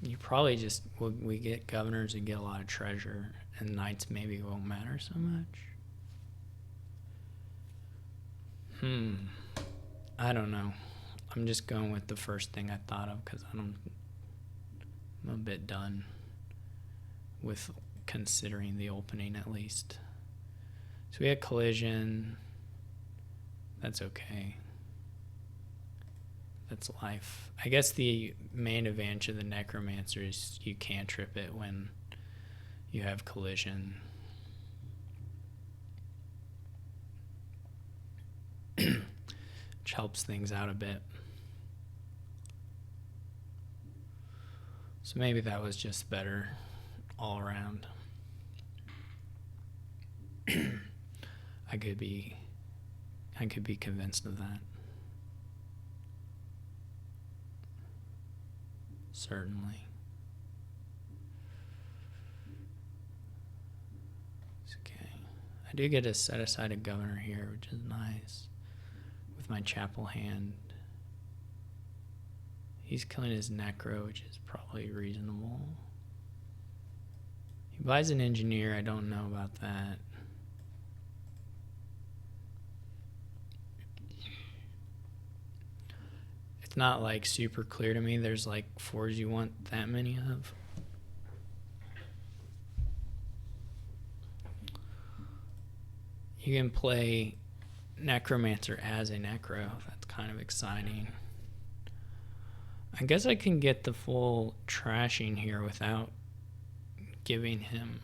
You probably just, we get governors and get a lot of treasure, and knights maybe won't matter so much. I don't know. I'm just going with the first thing I thought of because I'm a bit done with considering the opening at least. So we had collision. That's okay. That's life. I guess the main advantage of the necromancer is you can't trip it when you have collision. Which helps things out a bit. So maybe that was just better all around. I could be convinced of that. certainly. It's okay. I do get to set aside a governor here, which is nice. With my chapel hand. He's killing his necro, which is probably reasonable. He buys an engineer. I don't know about that. It's not like super clear to me. There's like 4s you want that many of. You can play Necromancer as a necro. That's kind of exciting. I guess I can get the full trashing here without giving him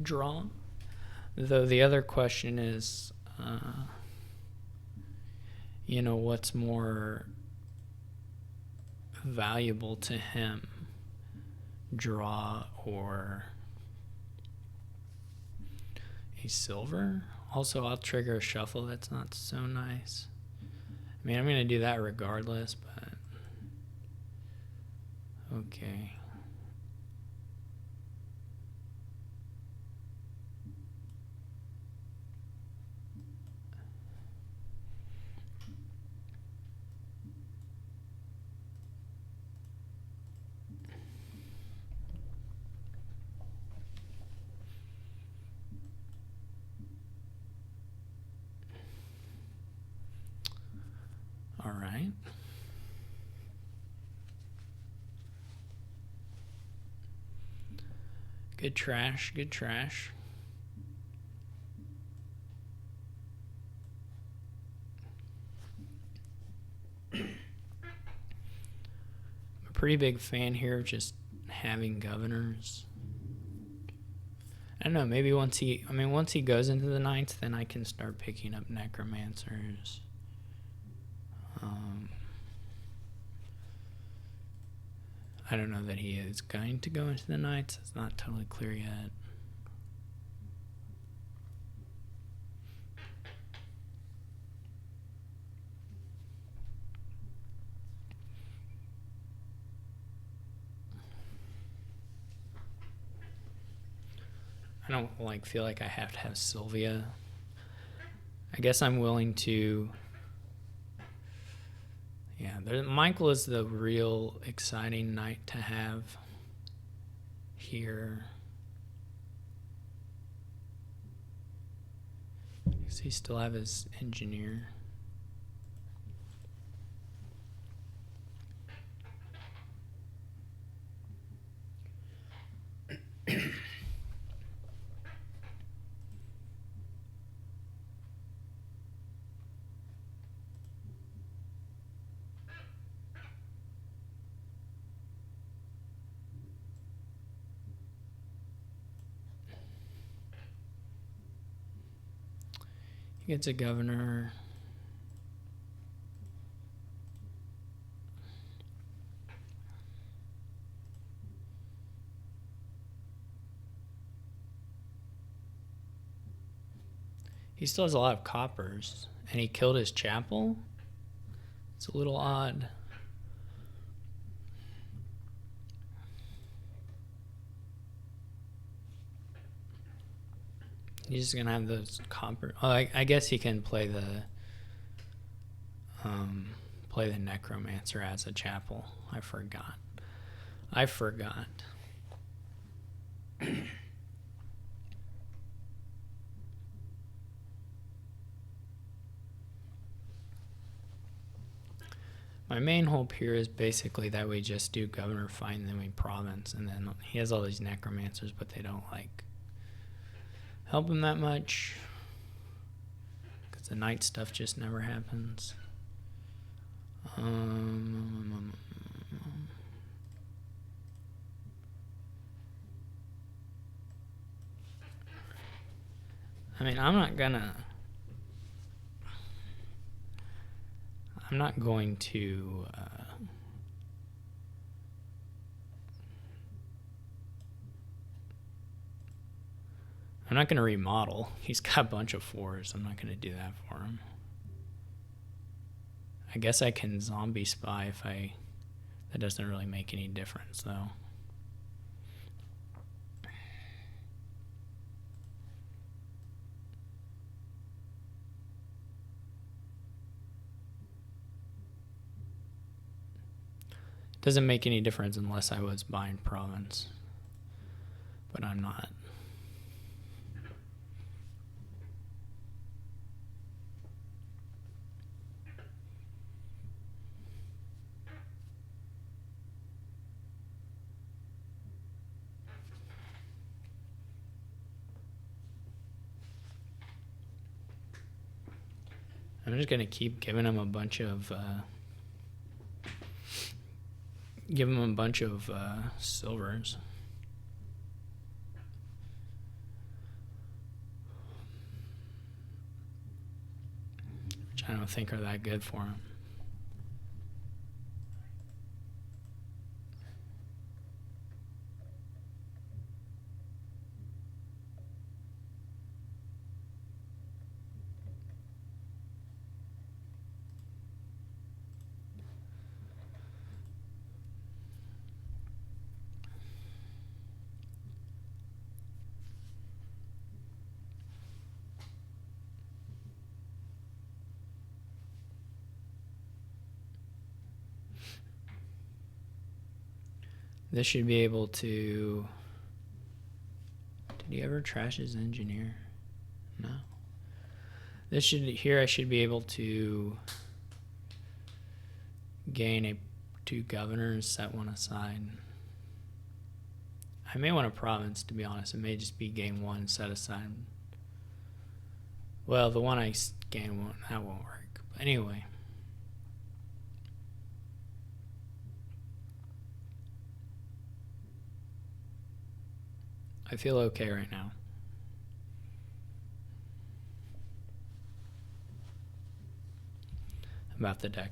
draw. Though the other question is, what's more valuable to him? Draw or a silver? Also, I'll trigger a shuffle. That's not so nice. I mean, I'm going to do that regardless, but okay. All right. Good trash, good trash. I'm a pretty big fan here of just having governors. I don't know, maybe once he goes into the 9th, then I can start picking up necromancers. I don't know that he is going to go into the 9th. It's not totally clear yet. I don't feel like I have to have Sylvia. I guess I'm willing to. Yeah, Michael is the real exciting knight to have here. Does he still have his engineer? He gets a governor. He still has a lot of coppers, and he killed his chapel? It's a little odd. He's just gonna have those copper. Oh, I guess he can play the necromancer as a chapel. I forgot. My main hope here is basically that we just do governor fight and then we province, and then he has all these necromancers, but they don't help him that much because the night stuff just never happens. I mean, I'm not going to I'm not going to remodel. He's got a bunch of 4s. I'm not going to do that for him. I guess I can zombie spy if I That doesn't really make any difference, though. Doesn't make any difference unless I was buying province, but I'm not. I'm just gonna keep giving him a bunch of silvers. Which I don't think are that good for him. This should be able to... Did he ever trash his engineer? No. This should... Here I should be able to gain 2 governors, set one aside. I may want a province, to be honest. It may just be gain 1, set aside. Well, the one I gain 1, that won't work. But anyway. I feel okay right now. About the deck.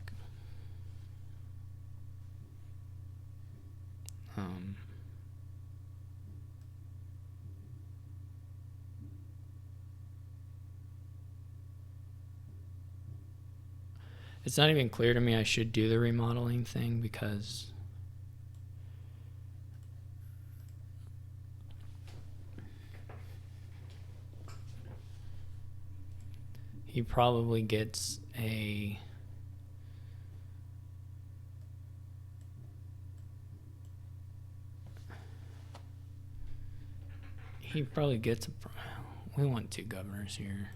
It's not even clear to me I should do the remodeling thing because he probably gets a... He probably gets a... We want 2 governors here.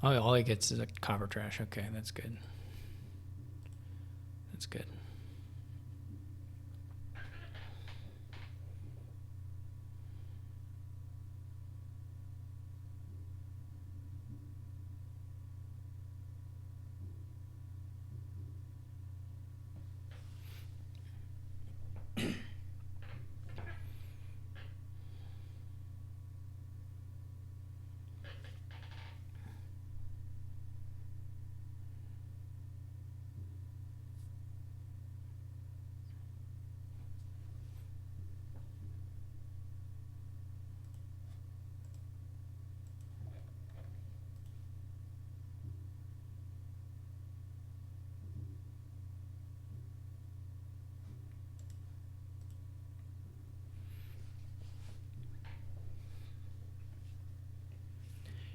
Oh, all he gets is a copper trash. Okay, that's good. That's good.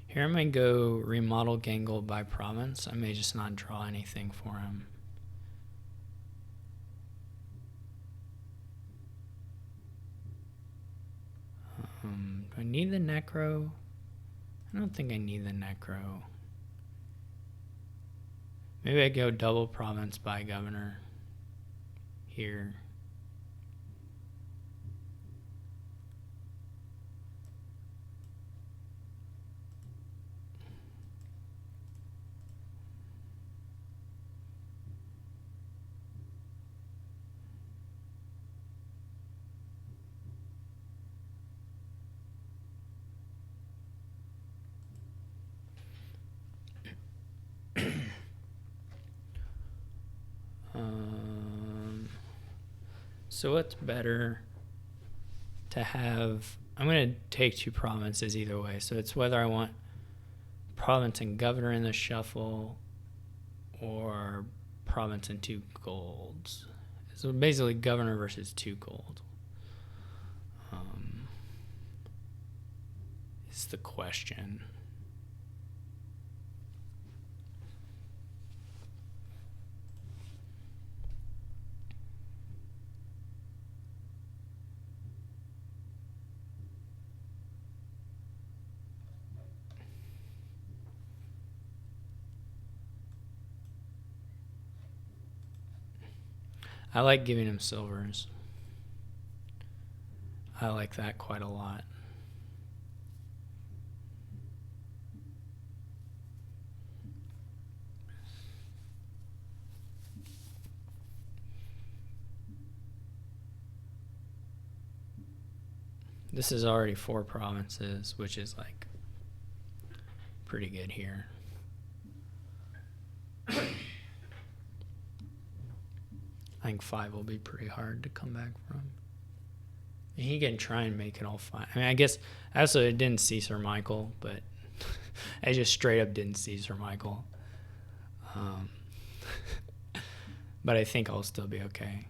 Here I might go remodel Gangle by province. I may just not draw anything for him. Do I need the Necro? I don't think I need the Necro. Maybe I go double province by governor here. So what's better to have? I'm going to take 2 provinces either way. So it's whether I want province and governor in the shuffle or province and 2 golds. So basically governor versus 2 gold is the question. I like giving him silvers. I like that quite a lot. This is already 4 provinces, which is like pretty good here. I think 5 will be pretty hard to come back from. He can try and make it all 5. I mean, I guess I also didn't see Sir Michael, but I just straight up didn't see Sir Michael. But I think I'll still be okay.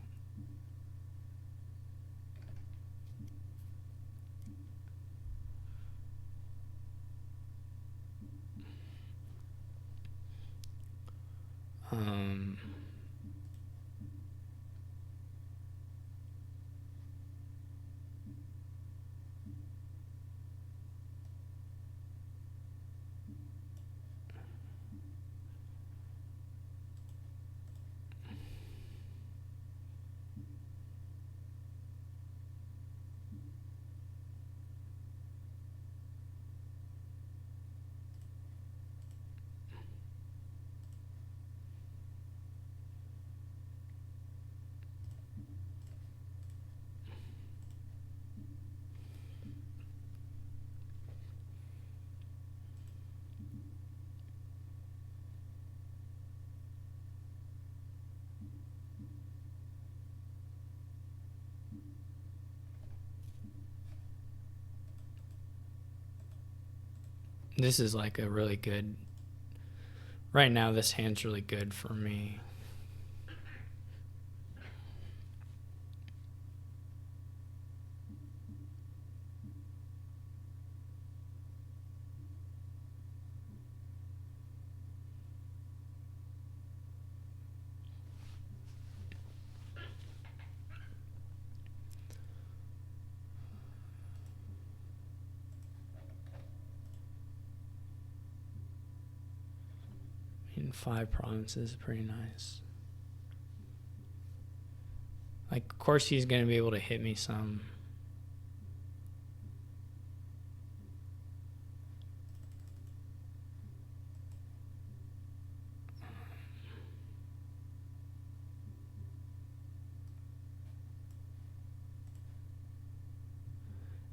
This is like a really good. Right now, this hand's really good for me. In 5 provinces, pretty nice. Like, of course, he's going to be able to hit me some.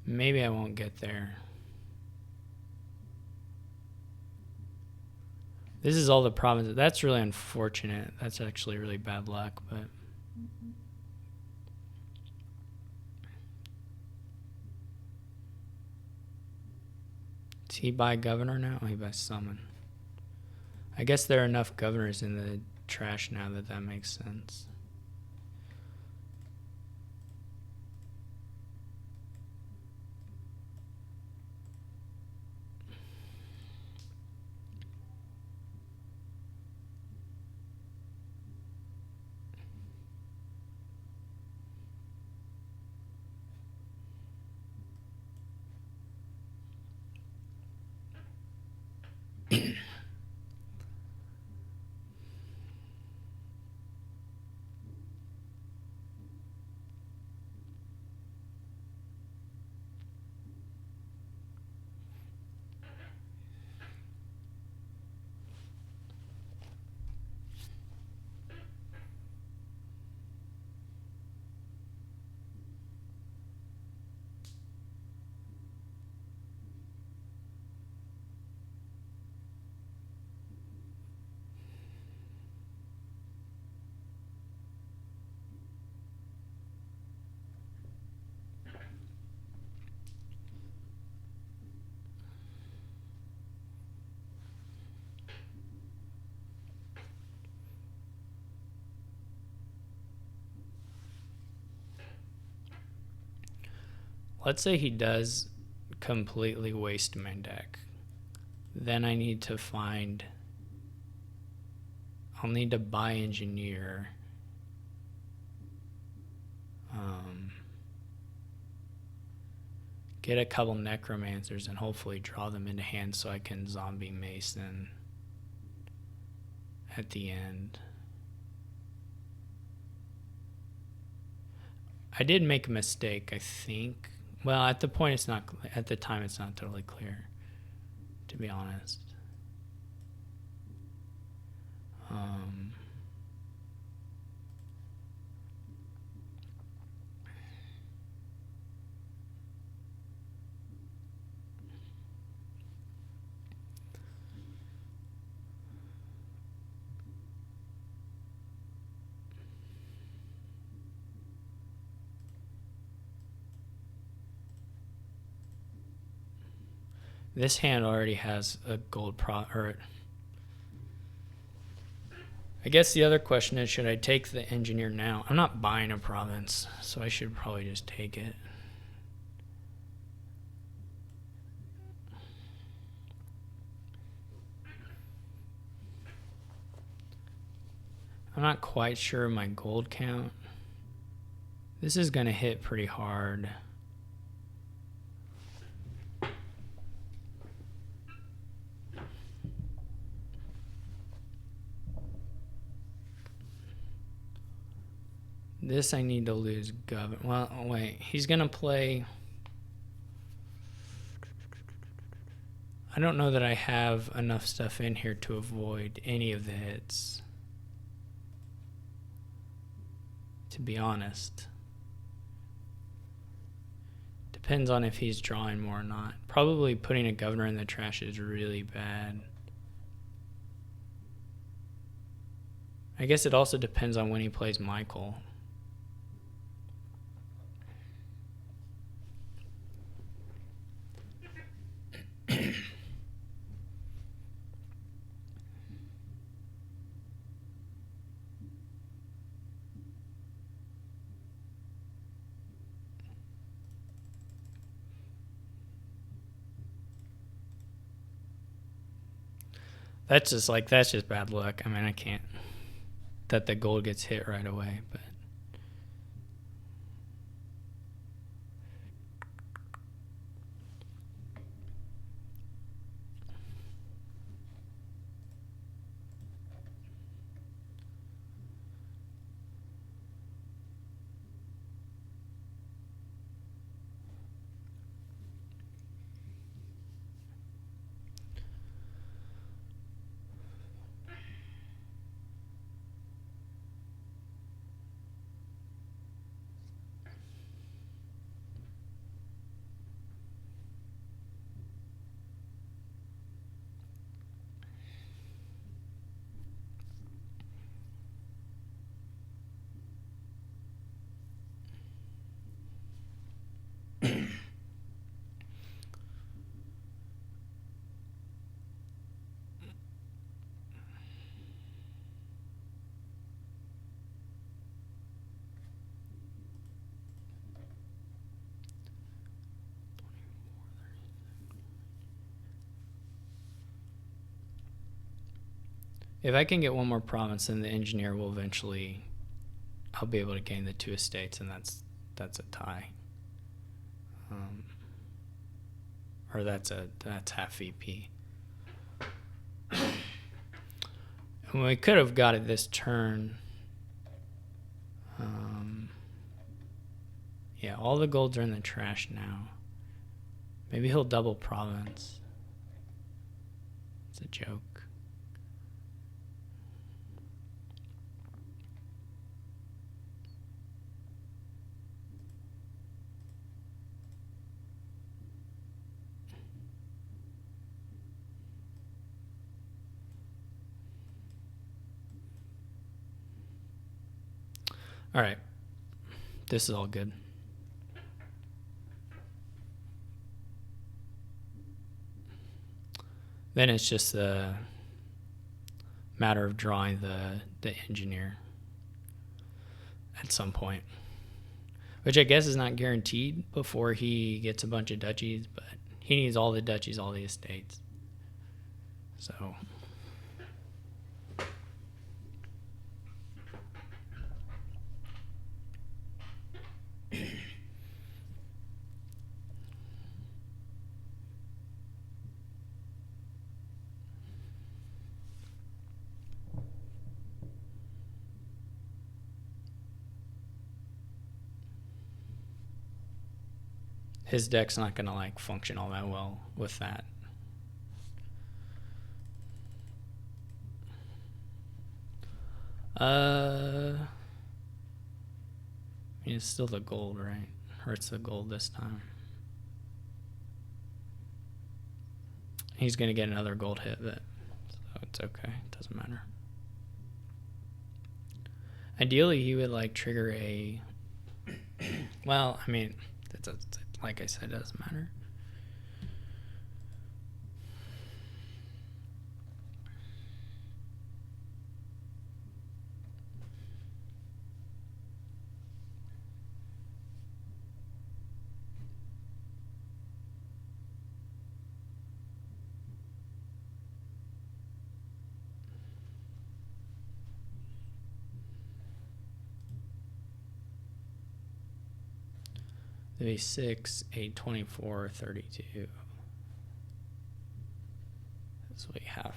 Maybe I won't get there. This is all the provinces. That's really unfortunate. That's actually really bad luck, but. Does he buy governor now? Oh, he buys summon. I guess there are enough governors in the trash now that makes sense. let's say he does completely waste my deck. Then I need to find, I'll need to buy engineer. Get a couple necromancers and hopefully draw them into hand so I can zombie mason at the end. I did make a mistake, I think. Well, at the point it's not, at the time it's not totally clear, to be honest. This hand already has a gold or I guess the other question is, should I take the engineer now? I'm not buying a province, so I should probably just take it. I'm not quite sure of my gold count. This is going to hit pretty hard. This I need to lose government. Well, wait. He's going to play... I don't know that I have enough stuff in here to avoid any of the hits, to be honest. Depends on if he's drawing more or not. Probably putting a governor in the trash is really bad. I guess it also depends on when he plays Michael. That's just bad luck. I mean, I can't, that the gold gets hit right away, but. If I can get one more province, then the engineer will eventually, I'll be able to gain the 2 estates, and that's a tie. Or that's half VP. And we could have got it this turn. Yeah, all the golds are in the trash now. Maybe he'll double province. It's a joke. All right, this is all good. Then it's just a matter of drawing the engineer at some point. which I guess is not guaranteed before he gets a bunch of duchies, but he needs all the duchies, all the estates. So his deck's not gonna like function all that well with that. I mean, it's still the gold, right? Or it's the gold this time. He's gonna get another gold hit, but so it's okay. It doesn't matter. Ideally, he would like trigger a. Well, I mean, it's like I said, it doesn't matter. V6, 824, 32. That's what we have.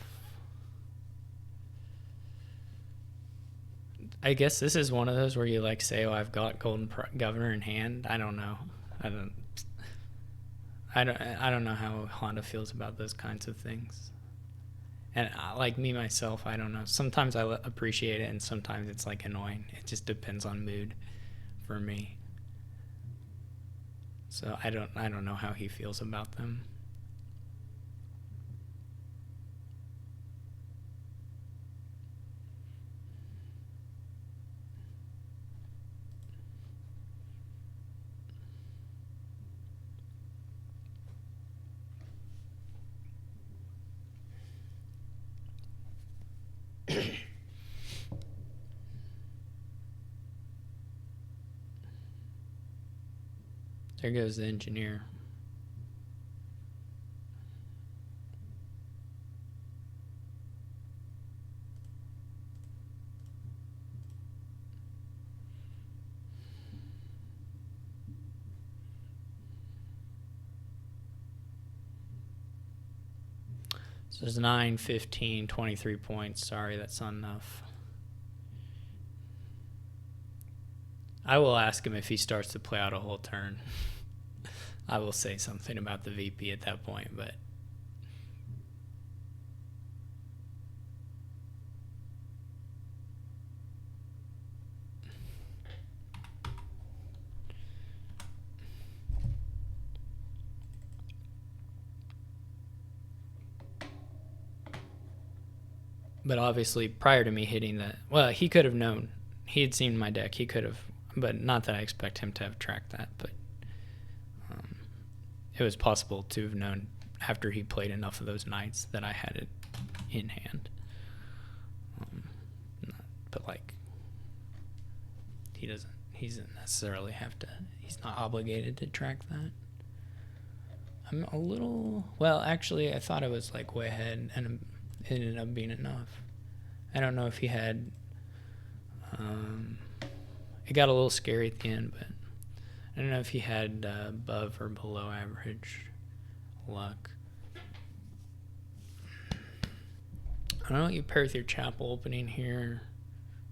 I guess this is one of those where you like say, "Oh, I've got Golden Governor in hand." I don't know. I don't know how Honda feels about those kinds of things. And like me myself, I don't know. Sometimes I appreciate it, and sometimes it's like annoying. It just depends on mood for me. So I don't know how he feels about them. There goes the engineer. So there's 9, 15, 23 points. Sorry, that's not enough. I will ask him if he starts to play out a whole turn. I will say something about the VP at that point, but obviously prior to me hitting that, well, he could have known. He had seen my deck. He could have, but not that I expect him to have tracked that, but it was possible to have known after he played enough of those nights that I had it in hand. But like, he doesn't necessarily have to, he's not obligated to track that. I'm a little, well, actually, I thought I was like way ahead, and it ended up being enough. I don't know if he had, it got a little scary at the end, but I don't know if he had above or below average luck. I don't know what you pair with your chapel opening here.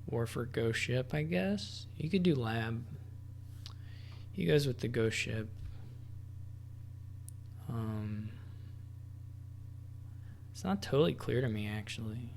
Warford Ghost Ship, I guess. You could do lab. He goes with the Ghost Ship. It's not totally clear to me, actually.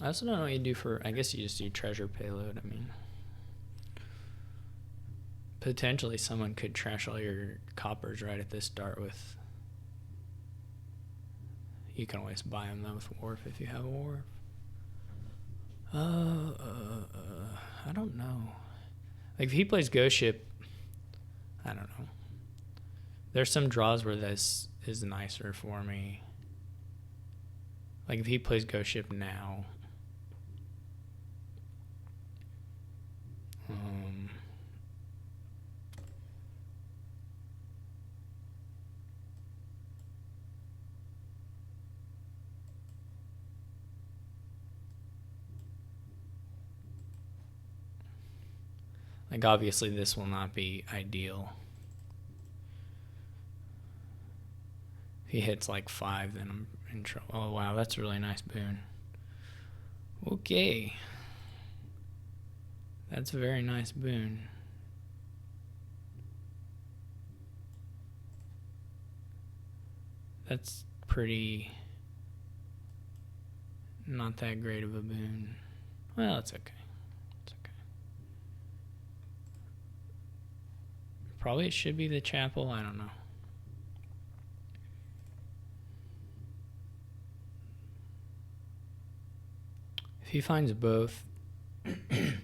I also don't know what you do for, I guess you just do treasure payload. I mean, potentially someone could trash all your coppers right at the start with, You can always buy them though with wharf if you have a wharf. I don't know. Like if he plays Ghost Ship, I don't know. There's some draws where this is nicer for me. Like if he plays Ghost Ship now. Like obviously this will not be ideal. If he hits like 5, then I'm in trouble. Oh wow, that's a really nice boon. Okay. That's a very nice boon. That's pretty not that great of a boon. Well, it's okay. It's okay. Probably it should be the chapel. I don't know. If he finds both, if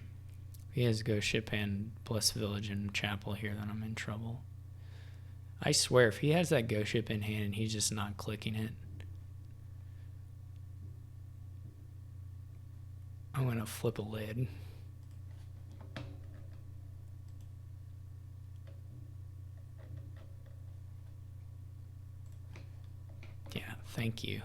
he has Ghost Ship and Blessed Village and Chapel here, then I'm in trouble. I swear, if he has that Ghost Ship in hand and he's just not clicking it, I'm going to flip a lid. Yeah, thank you.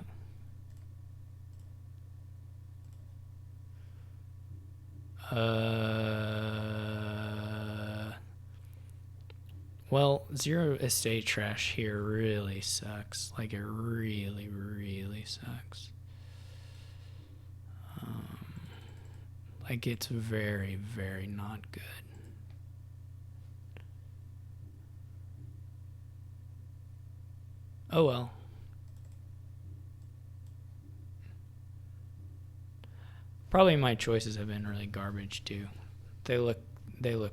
Well, zero estate trash here really sucks. Like it really, really sucks. Like it's very, very not good. Oh well. Probably my choices have been really garbage too. They look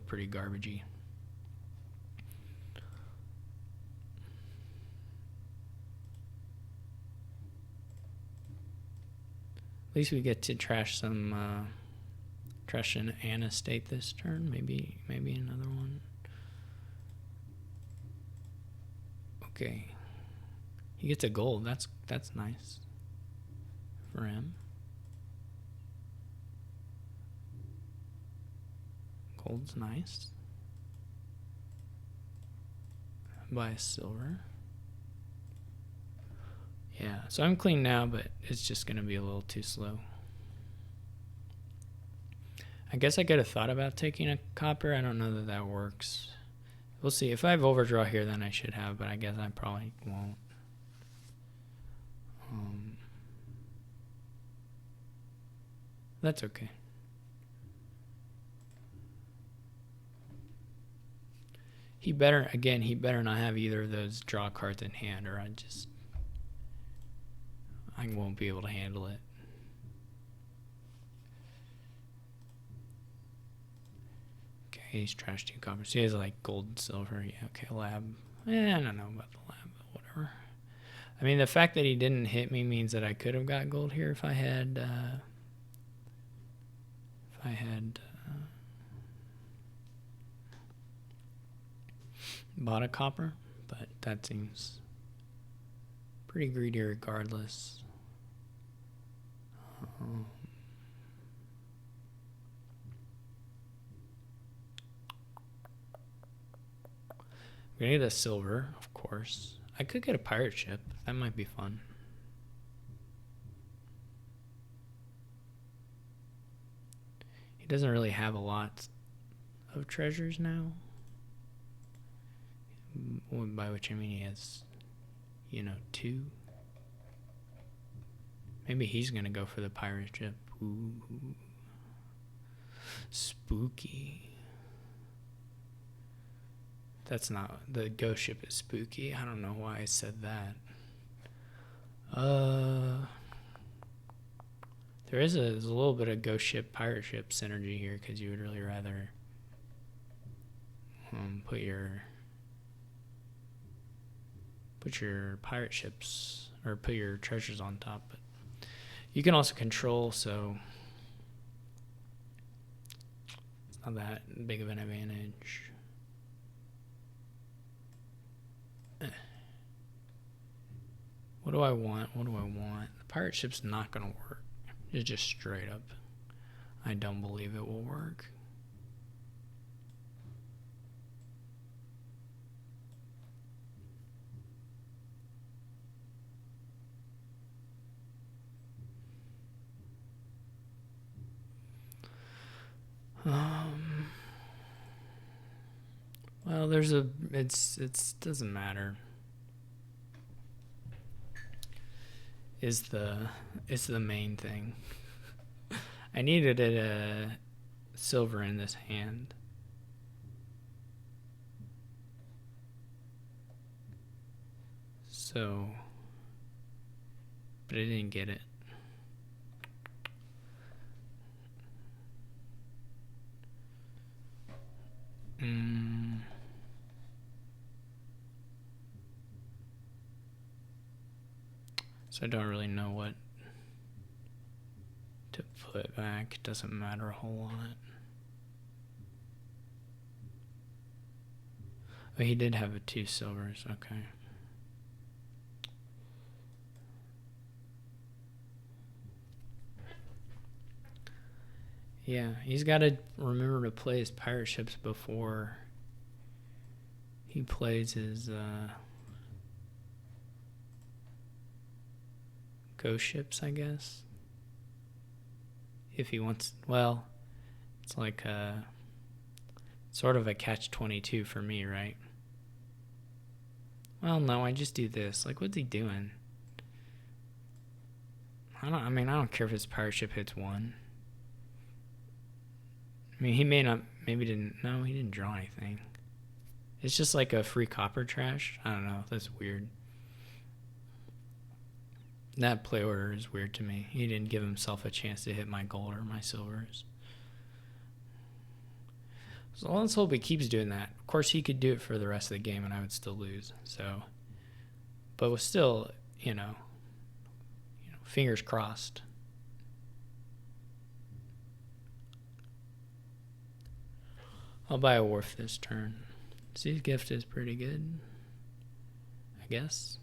pretty garbagey. At least we get to trash some trash an estate this turn. Maybe another one. Okay. He gets a gold. That's nice for him. Gold's nice. Buy a silver. Yeah, so I'm clean now, but it's just going to be a little too slow. I guess I could have thought about taking a copper. I don't know that that works. We'll see. If I have overdraw here, then I should have, but I guess I probably won't. That's okay. He better not have either of those draw cards in hand, or I won't be able to handle it. Okay, he's trashed 2 coppers. He has like gold and silver. Yeah, okay, lab. I don't know about the lab, but whatever. I mean, the fact that he didn't hit me means that I could have got gold here if I had bought a copper, but that seems pretty greedy regardless. We're gonna get a silver, of course. I could get a pirate ship. That might be fun. He doesn't really have a lot of treasures now. By which I mean he has, 2. Maybe he's gonna go for the pirate ship. Ooh. Spooky. That's not, the ghost ship is spooky. I don't know why I said that. There's a little bit of ghost ship, pirate ship synergy here, because you would really rather put your pirate ships or put your treasures on top. But you can also control, so it's not that big of an advantage. What do I want? What do I want? The pirate ship's not going to work. It's just straight up. I don't believe it will work. Well, it doesn't matter. It's the main thing. I needed a silver in this hand. So, but I didn't get it. So I don't really know what to put back. It doesn't matter a whole lot. Oh, he did have 2 silvers. Okay. Yeah, he's got to remember to play his pirate ships before he plays his ghost ships, I guess. If he wants, well, it's like sort of a catch-22 for me, right? Well, no, I just do this. Like, what's he doing? I don't care if his pirate ship hits 1. I mean, he may not, maybe didn't, no, he didn't draw anything. It's just like a free copper trash. I don't know, that's weird. That play order is weird to me. He didn't give himself a chance to hit my gold or my silvers. So let's hope he keeps doing that. Of course, he could do it for the rest of the game and I would still lose. So, but with still, fingers crossed. I'll buy a wharf this turn. Sea's Gift is pretty good, I guess.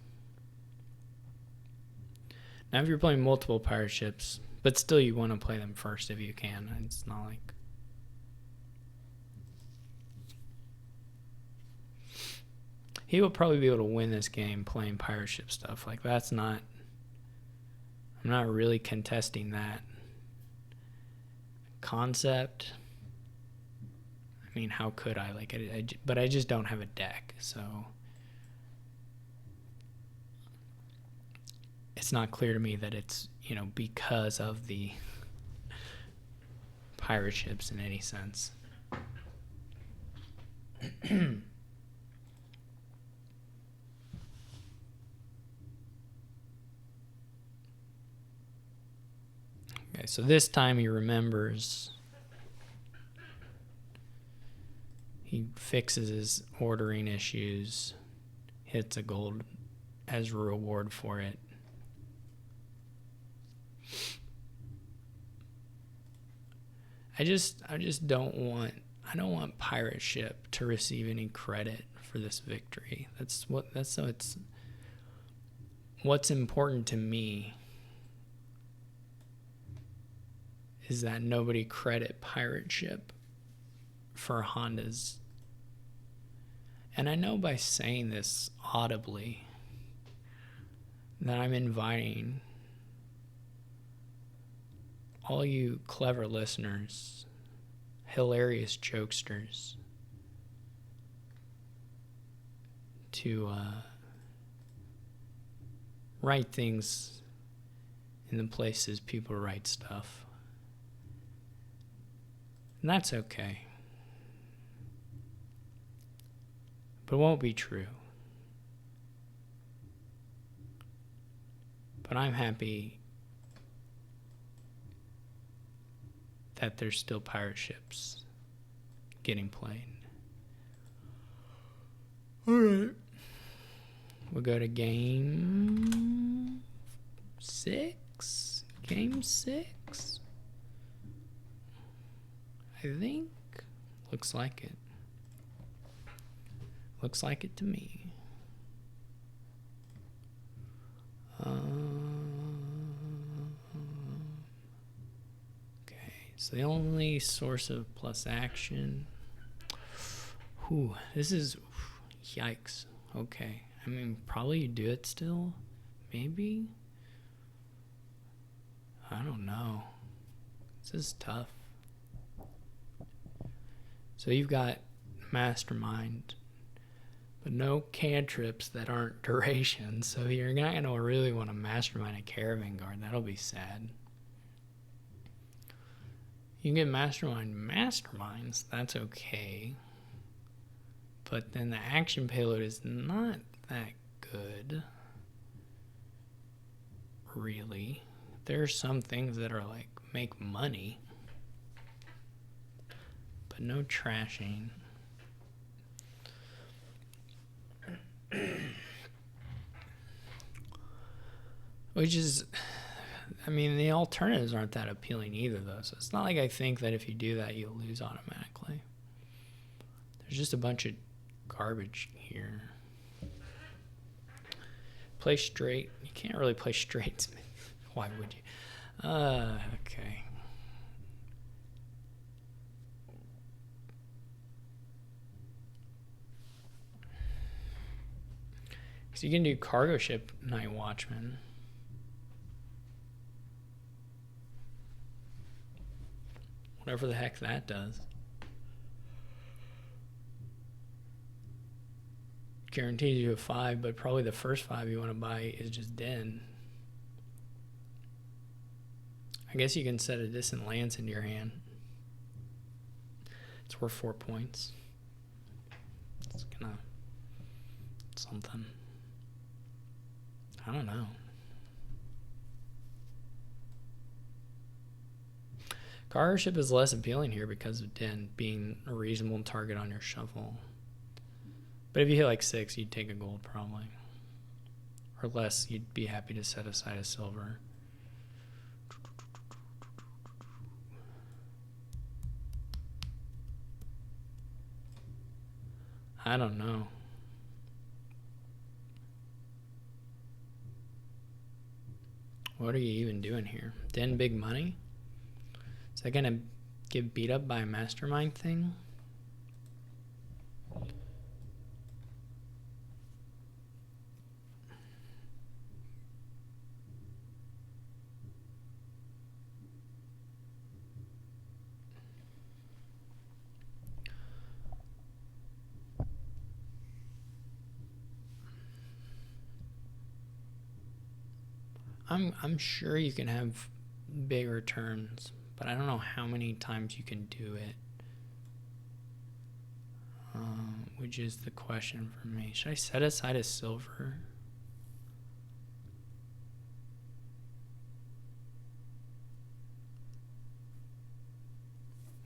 Now, if you're playing multiple pirate ships, but still you want to play them first if you can. It's not like... He will probably be able to win this game playing pirate ship stuff. Like, that's not... I'm not really contesting that concept. I mean, how could I? Like, but I just don't have a deck, so... It's not clear to me that it's, because of the pirate ships in any sense. Okay, so this time he remembers. He fixes his ordering issues, hits a gold as a reward for it. I just don't want pirate ship to receive any credit for this victory. What's important to me is that nobody credit pirate ship for Honda's. And I know by saying this audibly that I'm inviting all you clever listeners, hilarious jokesters, to write things in the places people write stuff. And that's okay. But it won't be true. But I'm happy that there's still pirate ships getting played. All right. We'll go to game 6? Game 6? I think. Looks like it. Looks like it to me. Okay, so the only source of plus action. Whew, this is. Yikes. Okay. I mean, probably you do it still. Maybe? I don't know. This is tough. So you've got Mastermind, but no cantrips that aren't duration. So you're not going to really want to Mastermind a Caravan Guard. That'll be sad. You can get Mastermind Masterminds. That's okay. But then the action payload is not that good. Really. There are some things that are like make money. But no trashing. Which is, I mean, the alternatives aren't that appealing either, though. So it's not like I think that if you do that, you'll lose automatically. There's just a bunch of garbage here. Play straight. You can't really play straight. Why would you? Okay. So you can do cargo ship Night Watchman. Whatever the heck that does. Guarantees you a 5, but probably the first 5 you want to buy is just Den. I guess you can set a distant lance into your hand. It's worth 4 points. It's gonna something. I don't know. Cargo ship is less appealing here because of Den being a reasonable target on your shuffle. But if you hit like 6, you'd take a gold probably. Or less, you'd be happy to set aside a silver. I don't know. What are you even doing here? Den big money? Is that gonna get beat up by a Mastermind thing? I'm sure you can have big returns, but I don't know how many times you can do it, which is the question for me. Should I set aside a silver?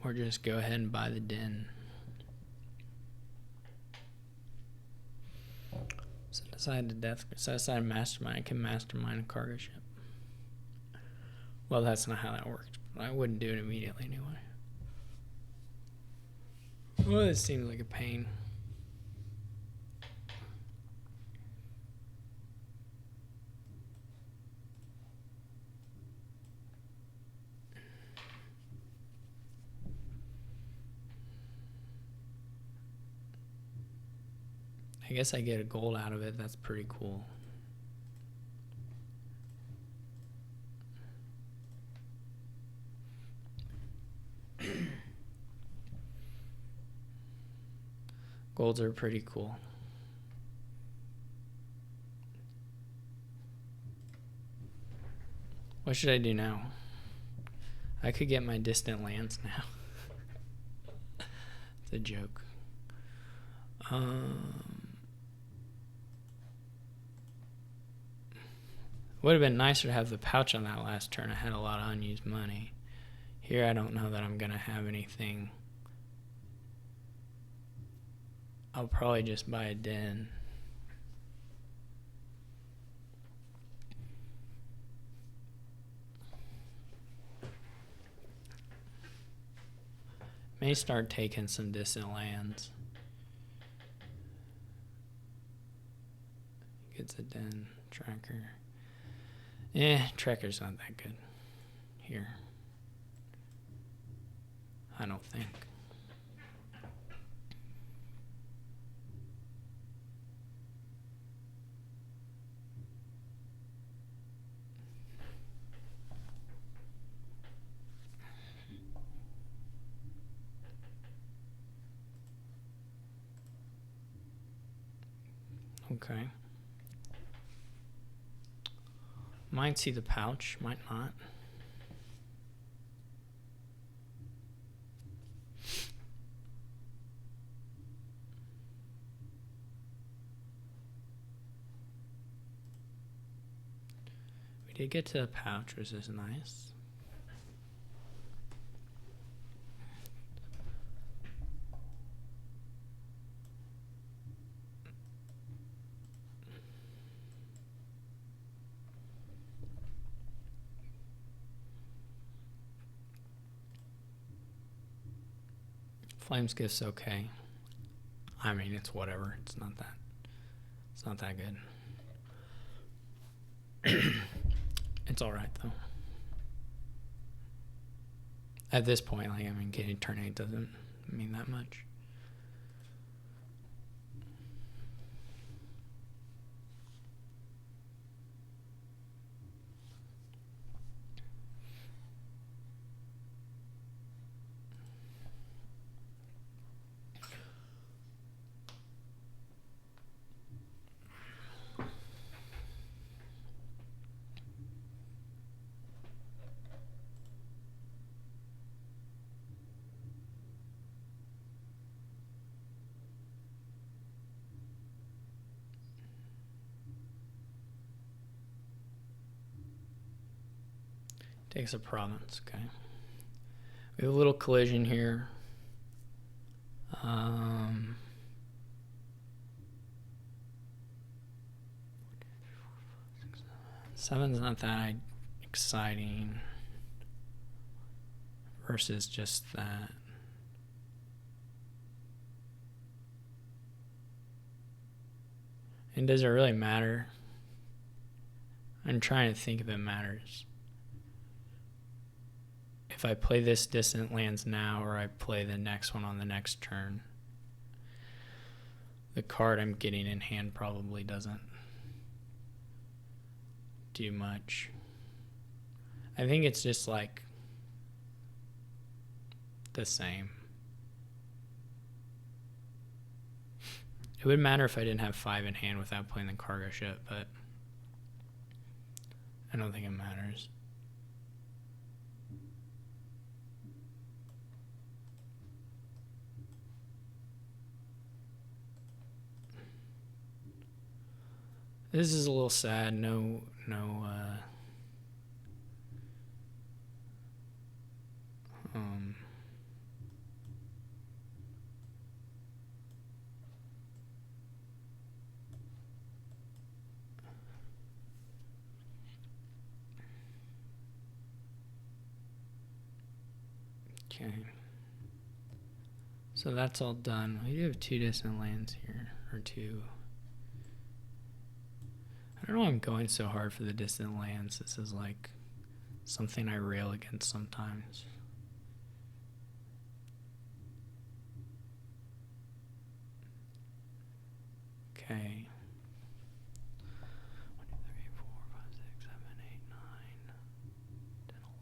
Or just go ahead and buy the Den? Set aside the death. Set aside a Mastermind. I can Mastermind a cargo ship. Well, that's not how that worked. I wouldn't do it immediately anyway. Well, this seems like a pain. I guess I get a gold out of it. That's pretty cool. Golds are pretty cool. What should I do now? I could get my distant lance now. It's a joke. Would have been nicer to have the pouch on that last turn. I had a lot of unused money. Here I don't know that I'm going to have anything. I'll probably just buy a Den. May start taking some distant lands. Gets it done. Tracker. Tracker's not that good here. I don't think. Okay. Might see the pouch, might not. We did get to the pouch, which is nice. Flames Gift's okay. I mean, it's whatever. It's not that good. It's all right though. At this point, like, I mean, getting turn 8 doesn't mean that much. Takes a province, okay. We have a little collision here. Seven's not that exciting versus just that. And does it really matter? I'm trying to think if it matters. If I play this distant lands now or I play the next one on the next turn, the card I'm getting in hand probably doesn't do much. I think it's just like the same. It would matter if I didn't have 5 in hand without playing the cargo ship, but I don't think it matters. This is a little sad. No. Okay. So that's all done. We do have 2 distant lands here, or 2. I don't know why I'm going so hard for the distant lands. This is like something I rail against sometimes. Okay. 1, 2, 3, 4, 5, 6, 7, 8, 9, 10, 11.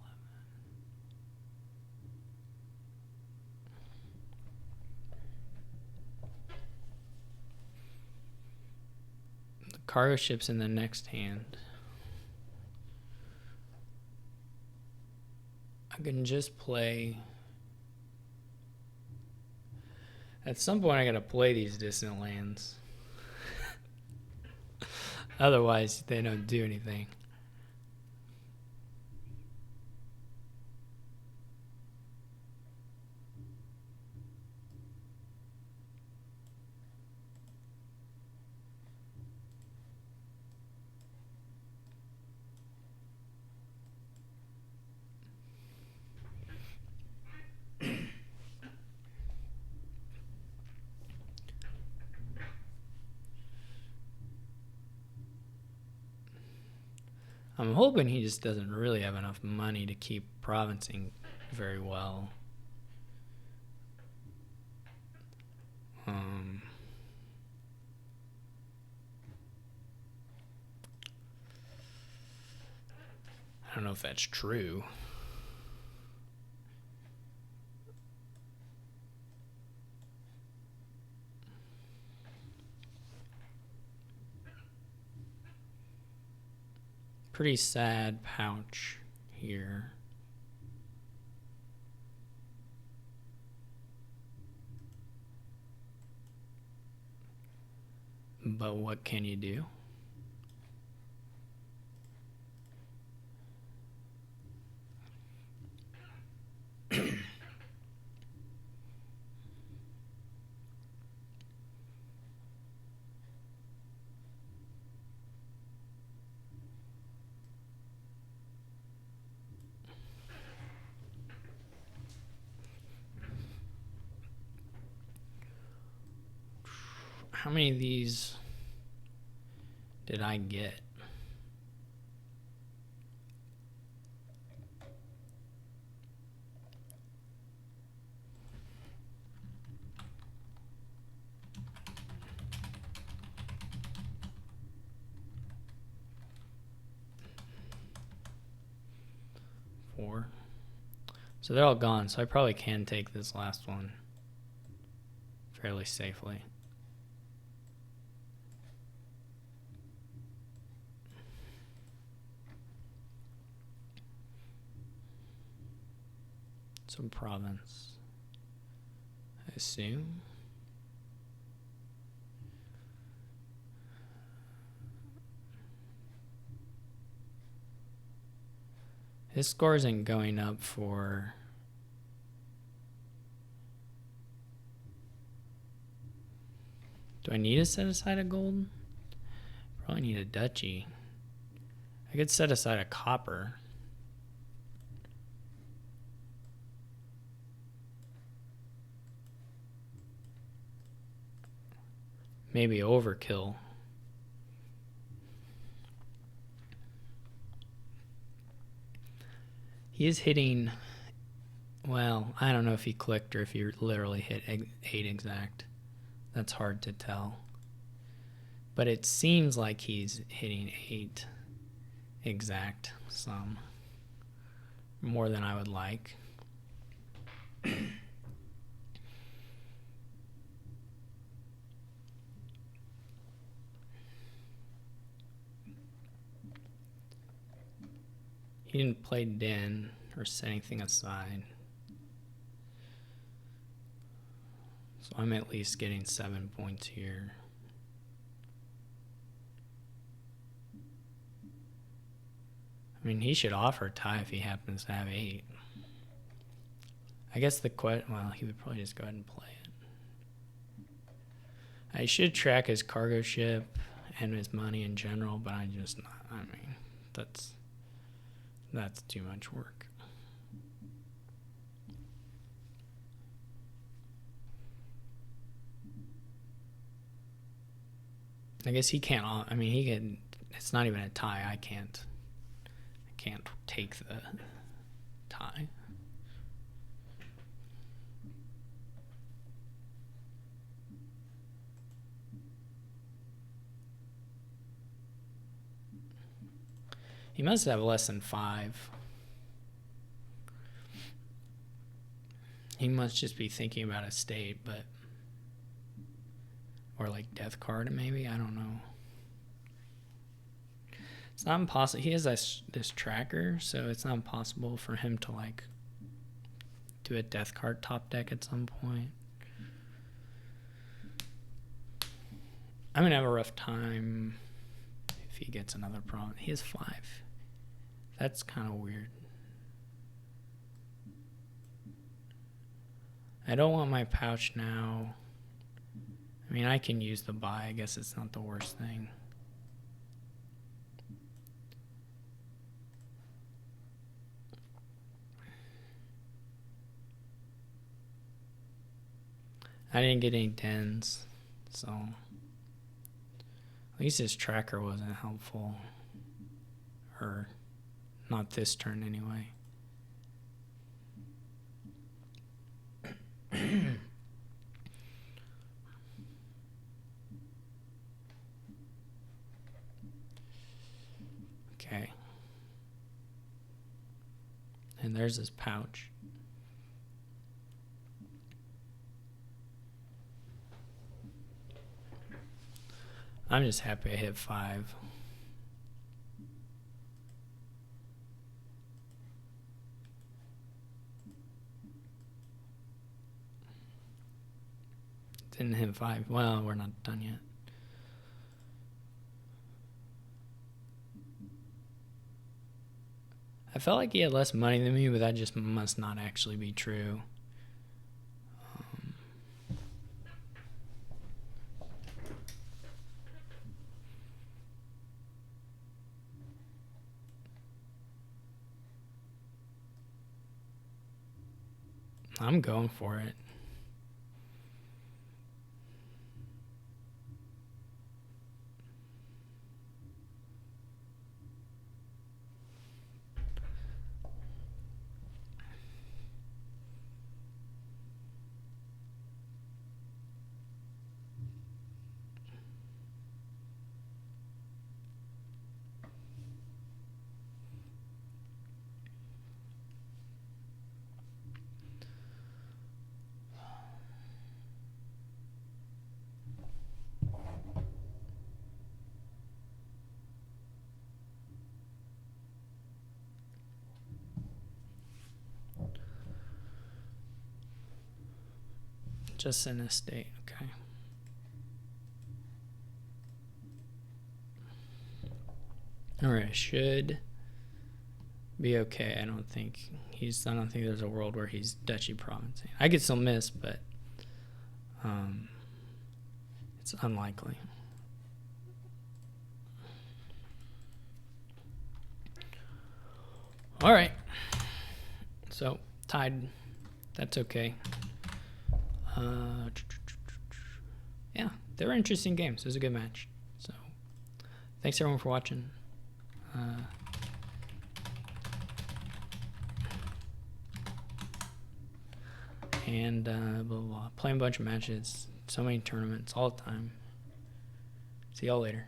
The cargo ship's in the next hand. I can just play. At some point, I gotta play these distant lands. Otherwise, they don't do anything. I'm hoping he just doesn't really have enough money to keep provincing very well. I don't know if that's true. Pretty sad pouch here. But what can you do? How many of these did I get? Four. So they're all gone, so I probably can take this last one fairly safely. Some province, I assume. His score isn't going up for... Do I need to set aside a gold? Probably need a duchy. I could set aside a copper. Maybe overkill. He is hitting, well, I don't know if he clicked or if he literally hit 8 exact. That's hard to tell. But it seems like he's hitting 8 exact some. More than I would like. He didn't play den or set anything aside. So I'm at least getting 7 points here. I mean, he should offer a tie if he happens to have 8. I guess well, he would probably just go ahead and play it. I should track his cargo ship and his money in general, but I mean, that's too much work. I guess he can't, I mean, he can, it's not even a tie. I can't take the tie. He must have less than 5. He must just be thinking about a state, but... Or like death card, maybe? I don't know. It's not impossible. He has this tracker, so it's not impossible for him to like do a death card top deck at some point. I'm gonna have a rough time if he gets another problem. He has 5. That's kind of weird. I don't want my pouch now. I mean, I can use the buy. I guess it's not the worst thing. I didn't get any dens, so at least his tracker wasn't helpful. her. Not this turn, anyway. Okay. And there's his pouch. I'm just happy I hit 5. Didn't hit 5. Well, we're not done yet. I felt like he had less money than me, but that just must not actually be true. I'm going for it. Just in a state, okay. Alright, should be okay. I don't think there's a world where he's duchy provincing. I could still miss, but it's unlikely. Alright. So tied. That's okay. Yeah, they were interesting games. It was a good match. So, thanks everyone for watching. And blah, blah, blah. Playing a bunch of matches, so many tournaments all the time. See y'all later.